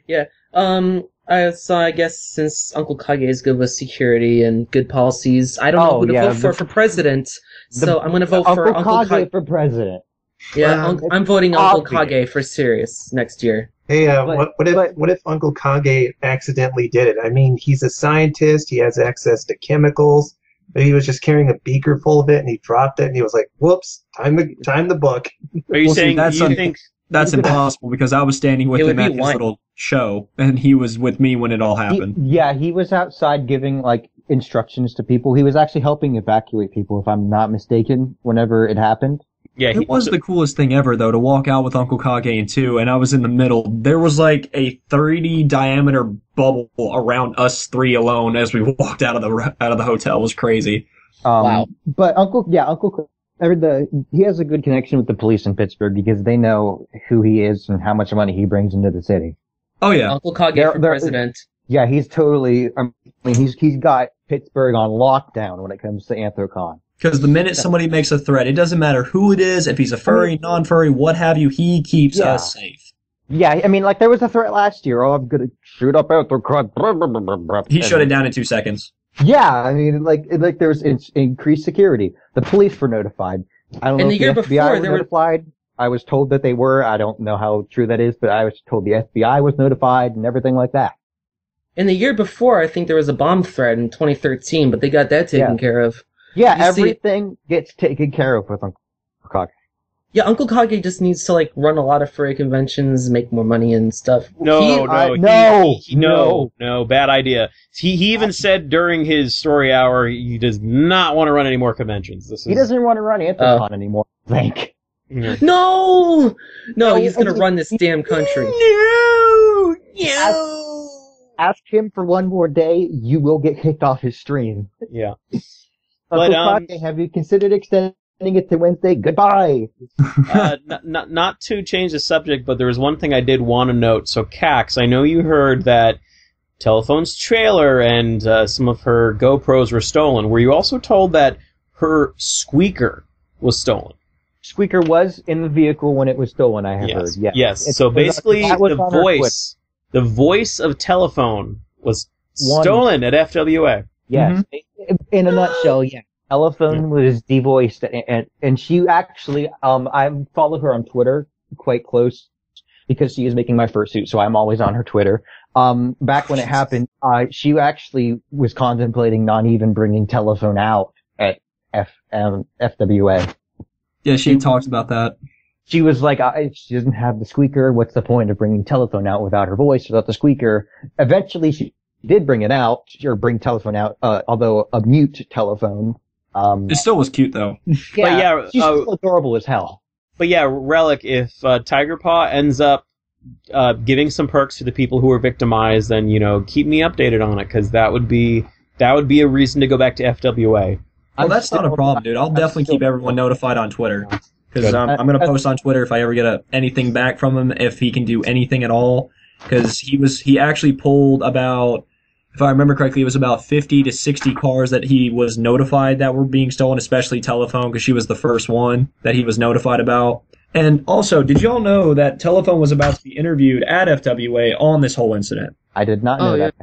Speaker 2: Yeah. So I guess since Uncle Kage is good with security and good policies, I don't know who to vote for president. So I'm going to vote for Uncle Kage
Speaker 6: for president.
Speaker 2: Yeah, I'm voting Uncle Kage for Sirius next year.
Speaker 5: Hey, what if Uncle Kage accidentally did it? I mean, he's a scientist. He has access to chemicals. Maybe he was just carrying a beaker full of it, and he dropped it, and he was like, "Whoops! Time the book."
Speaker 1: Are you saying you think
Speaker 3: that's impossible? Because I was standing with him at his little show, and he was with me when it all happened.
Speaker 6: He was outside giving instructions to people. He was actually helping evacuate people, if I'm not mistaken. Whenever it happened,
Speaker 1: Yeah,
Speaker 3: It was the coolest thing ever, though, to walk out with Uncle Kage and 2, and I was in the middle. There was like a 30 diameter bubble around us 3 alone as we walked out of the hotel. It was crazy.
Speaker 2: Wow.
Speaker 6: But Uncle, he has a good connection with the police in Pittsburgh because they know who he is and how much money he brings into the city.
Speaker 3: Oh yeah,
Speaker 2: Uncle Kage for president.
Speaker 6: Yeah, he's totally. I mean, he's got Pittsburgh on lockdown when it comes to AnthroCon.
Speaker 3: Because the minute somebody makes a threat, it doesn't matter who it is, if he's a furry, non-furry, what have you, he keeps us safe.
Speaker 6: Yeah, I mean, like, there was a threat last year. Oh, I'm gonna shoot up AnthroCon.
Speaker 3: He shut it down in 2 seconds.
Speaker 6: Yeah, I mean, like there was increased security. The police were notified. I don't know if the FBI were notified. I was told that they were. I don't know how true that is, but I was told the FBI was notified and everything like that.
Speaker 2: In the year before, I think there was a bomb threat in 2013, but they got that taken care of.
Speaker 6: Yeah, everything gets taken care of with Uncle Kage.
Speaker 2: Yeah, Uncle Kage just needs to, like, run a lot of furry conventions, make more money and stuff.
Speaker 1: No, bad idea. He even said during his story hour he does not want to run any more conventions.
Speaker 6: He doesn't want to run AnthroCon anymore, I think.
Speaker 1: Yeah.
Speaker 2: No, he's going to run this damn country.
Speaker 1: No!
Speaker 6: Ask him for one more day, you will get kicked off his stream.
Speaker 1: Yeah.
Speaker 6: Uncle Kage, have you considered extending it to Wednesday? Goodbye!
Speaker 1: Not to change the subject, but there was one thing I did want to note. So, Kax, I know you heard that Telephone's trailer and some of her GoPros were stolen. Were you also told that her squeaker was stolen?
Speaker 6: Squeaker was in the vehicle when it was stolen, I have heard.
Speaker 1: Yes. So basically, the voice of Telephone was stolen at FWA.
Speaker 6: Yes. Mm-hmm. In a nutshell, yeah. Telephone was devoiced, and she actually, I follow her on Twitter quite close because she is making my fursuit, so I'm always on her Twitter. Back when it happened, she actually was contemplating not even bringing Telephone out at FWA.
Speaker 3: Yeah, she talks about that.
Speaker 6: She was like, she doesn't have the squeaker. What's the point of bringing Telephone out without her voice, without the squeaker? Eventually, she did bring it out, or bring Telephone out, although a mute Telephone.
Speaker 3: It still was cute, though.
Speaker 6: Yeah, she's still adorable as hell.
Speaker 1: But yeah, Relic, if Tiger Paw ends up giving some perks to the people who were victimized, then, keep me updated on it, because that would be a reason to go back to FWA.
Speaker 3: Well, that's not a problem, dude. I'll definitely keep everyone notified on Twitter. Because I'm going to post on Twitter if I ever get anything back from him, if he can do anything at all. Because he actually pulled about, if I remember correctly, it was about 50 to 60 cars that he was notified that were being stolen, especially Telephone, because she was the first one that he was notified about. And also, did y'all know that Telephone was about to be interviewed at FWA on this whole incident?
Speaker 6: I did not know that.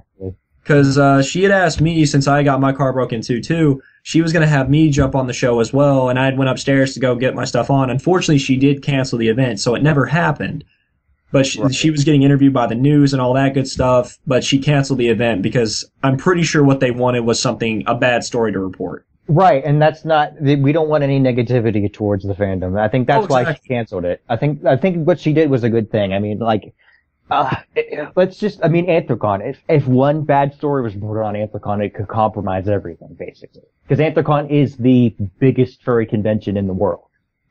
Speaker 3: Because she had asked me, since I got my car broken into too, she was going to have me jump on the show as well, and I went upstairs to go get my stuff on. Unfortunately, she did cancel the event, so it never happened. But she was getting interviewed by the news and all that good stuff, but she canceled the event because I'm pretty sure what they wanted was a bad story to report.
Speaker 6: Right, and that's not, we don't want any negativity towards the fandom. I think that's why she canceled it. I think what she did was a good thing. I mean, AnthroCon, if one bad story was reported on AnthroCon, it could compromise everything, basically. Because AnthroCon is the biggest furry convention in the world.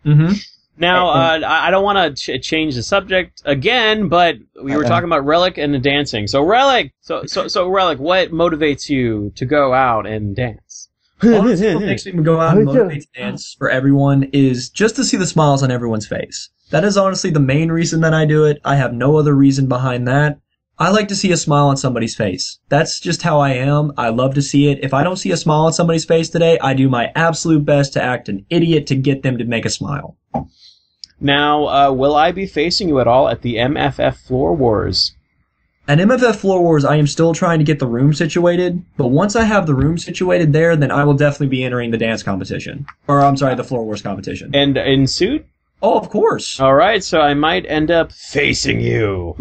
Speaker 3: Mm-hmm.
Speaker 1: Now, I don't want to change the subject again, but we were talking about Relic and the dancing. So Relic, Relic, what motivates you to go out and dance?
Speaker 3: Honestly, what makes me go out and motivate to dance for everyone is just to see the smiles on everyone's face. That is honestly the main reason that I do it. I have no other reason behind that. I like to see a smile on somebody's face. That's just how I am. I love to see it. If I don't see a smile on somebody's face today, I do my absolute best to act an idiot to get them to make a smile.
Speaker 1: Now, will I be facing you at all at the MFF Floor Wars?
Speaker 3: At MFF Floor Wars, I am still trying to get the room situated, but once I have the room situated there, then I will definitely be entering the dance competition. Or, I'm sorry, the Floor Wars competition.
Speaker 1: And in suit?
Speaker 3: Oh, of course.
Speaker 1: All right, so I might end up facing you.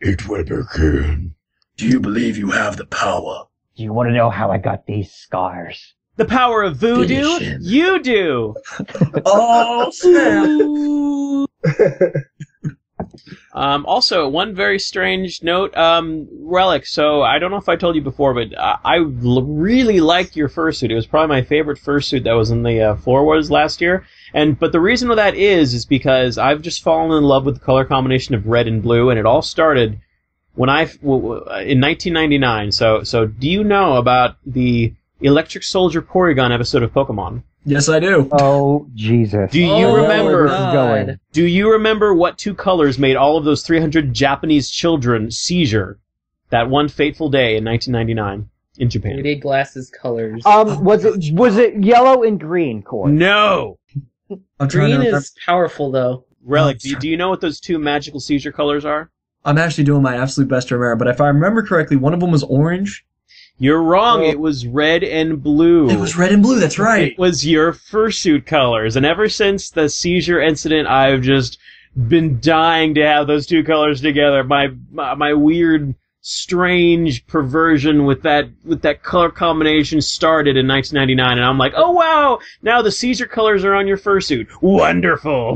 Speaker 3: It will begin. Do you believe you have the power?
Speaker 6: Do you want to know how I got these scars?
Speaker 1: The power of voodoo? You do!
Speaker 3: Oh, snap!
Speaker 1: Also, one very strange note, Relic. So I don't know if I told you before, but I really liked your fursuit. It was probably my favorite fursuit that was in the Floor Wars last year. But the reason for that is because I've just fallen in love with the color combination of red and blue, and it all started when in 1999. So do you know about the Electric Soldier Porygon episode of Pokemon?
Speaker 3: Yes, I do.
Speaker 6: Oh, Jesus.
Speaker 1: Do you remember?
Speaker 6: Going.
Speaker 1: Do you remember what two colors made all of those 300 Japanese children seizure that one fateful day in 1999 in Japan?
Speaker 2: 3D glasses colors.
Speaker 6: Was it yellow and green, Khord?
Speaker 1: No.
Speaker 2: Green is powerful, though.
Speaker 1: Relic, do you know what those two magical seizure colors are?
Speaker 3: I'm actually doing my absolute best to remember, but if I remember correctly, one of them was orange.
Speaker 1: You're wrong. It was red and blue.
Speaker 3: It was red and blue. That's right.
Speaker 1: It was your fursuit colors, and ever since the seizure incident, I've just been dying to have those two colors together. My weird, strange perversion with that color combination started in 1999, and I'm like, oh wow! Now the seizure colors are on your fursuit. Wonderful.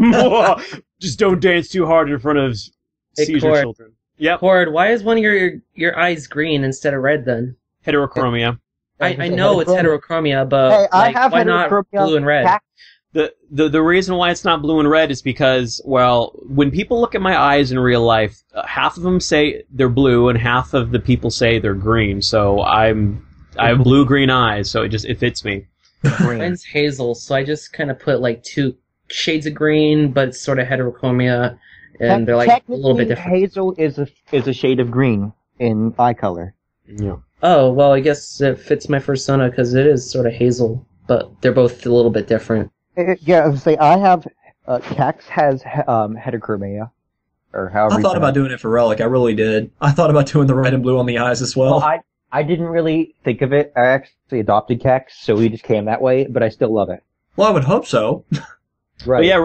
Speaker 1: Just don't dance too hard in front of seizure children. Yep.
Speaker 2: Khord, why is one of your eyes green instead of red then?
Speaker 1: Heterochromia.
Speaker 2: I know it's heterochromia, but
Speaker 6: Hey, I have
Speaker 2: why not blue and red?
Speaker 1: The reason why it's not blue and red is because, well, when people look at my eyes in real life, half of them say they're blue and half of the people say they're green. So I have blue-green eyes, so it fits me.
Speaker 2: Mine's hazel, so I just kind of put like 2 shades of green, but it's sort of heterochromia, and they're like a little bit different.
Speaker 6: Hazel is a shade of green in eye color.
Speaker 1: Yeah.
Speaker 2: Oh, well, I guess it fits my persona because it is sort of hazel, but they're both a little bit different.
Speaker 6: Yeah, I was say I have Kax has heterochromia, or however.
Speaker 3: I thought about doing it for Relic. I really did. I thought about doing the red and blue on the eyes as well.
Speaker 6: I didn't really think of it. I actually adopted Kax, so we just came that way. But I still love it.
Speaker 3: Well, I would hope so.
Speaker 6: Right.
Speaker 1: But yeah,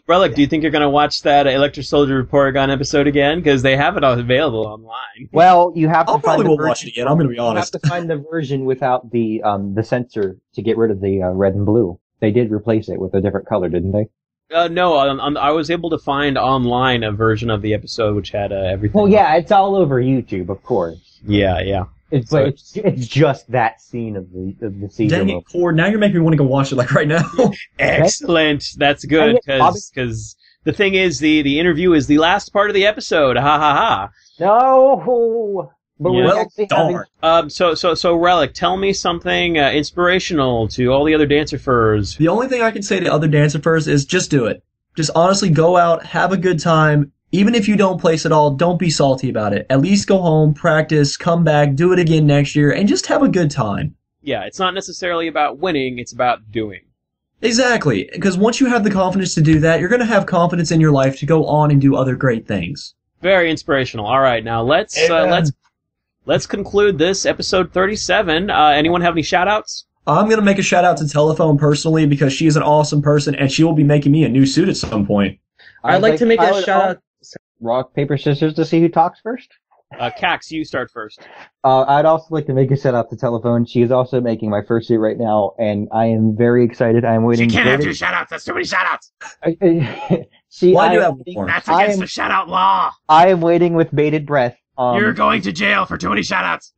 Speaker 1: Relic, do you think you're going to watch that Electric Soldier Porygon episode again? Because they have it all available online.
Speaker 6: Well, you have to find
Speaker 3: probably will watch it again. I'm going to be honest.
Speaker 6: You have to find the version without the sensor to get rid of the red and blue. They did replace it with a different color, didn't they?
Speaker 1: No, I was able to find online a version of the episode which had everything.
Speaker 6: Well, yeah, it's all over YouTube, of course.
Speaker 1: Yeah.
Speaker 6: It's just that scene of the season.
Speaker 3: Dang it, Khord, now you're making me want to go watch it like right now.
Speaker 1: Excellent. That's good, because the thing is, the interview is the last part of the episode. Ha ha ha.
Speaker 6: No. But
Speaker 1: Yeah.
Speaker 6: we're darn.
Speaker 1: So Relic, tell me something inspirational to all the other Dancer Furs.
Speaker 3: The only thing I can say to other Dancer Furs is just do it. Just honestly go out, have a good time. Even if you don't place at all, don't be salty about it. At least go home, practice, come back, do it again next year, and just have a good time.
Speaker 1: Yeah, it's not necessarily about winning, it's about doing.
Speaker 3: Exactly, because once you have the confidence to do that, you're going to have confidence in your life to go on and do other great things.
Speaker 1: Very inspirational. All right, now let's conclude this episode 37. Anyone have any shout-outs?
Speaker 3: I'm going to make a shout-out to Telephone personally because she is an awesome person, and she will be making me a new suit at some point.
Speaker 2: I'd like to make a shout-out.
Speaker 6: Rock, paper, scissors to see who talks first?
Speaker 1: Kax, you start first.
Speaker 6: I'd also like to make a shout out to Telephone. She is also making my fursuit right now, and I am very excited. I am waiting.
Speaker 1: You can't have 2 shout outs. That's too many shout outs.
Speaker 3: Why do that one?
Speaker 1: That's against the shout out law.
Speaker 6: I am waiting with bated breath.
Speaker 1: You're going to jail for too many shout outs.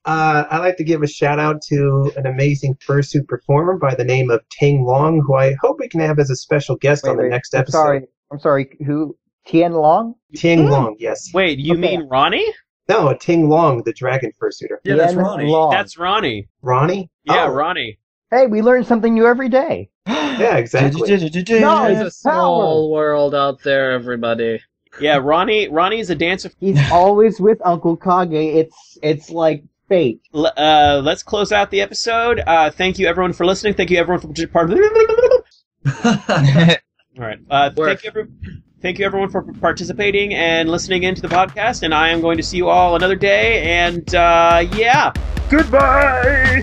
Speaker 5: I'd like to give a shout out to an amazing fursuit performer by the name of Ting Long, who I hope we can have as a special guest on the next episode.
Speaker 6: I'm sorry, who? Tien Long?
Speaker 5: Ting Long, yes.
Speaker 1: Wait, you mean Ronnie?
Speaker 5: No, Ting Long, the dragon fursuiter.
Speaker 3: Yeah, that's Ronnie.
Speaker 6: Long.
Speaker 1: That's Ronnie.
Speaker 5: Ronnie?
Speaker 1: Yeah,
Speaker 5: Oh.
Speaker 1: Ronnie.
Speaker 6: Hey, we learn something new every day.
Speaker 5: Yeah, exactly.
Speaker 6: No,
Speaker 2: There's a small world out there, everybody.
Speaker 1: Yeah, Ronnie's a dancer.
Speaker 6: He's always with Uncle Kage. It's like fate.
Speaker 1: Let's close out the episode. Thank you everyone for listening. Thank you everyone for part. All right. Thank you everyone for participating and listening into the podcast. And I am going to see you all another day. And yeah, goodbye.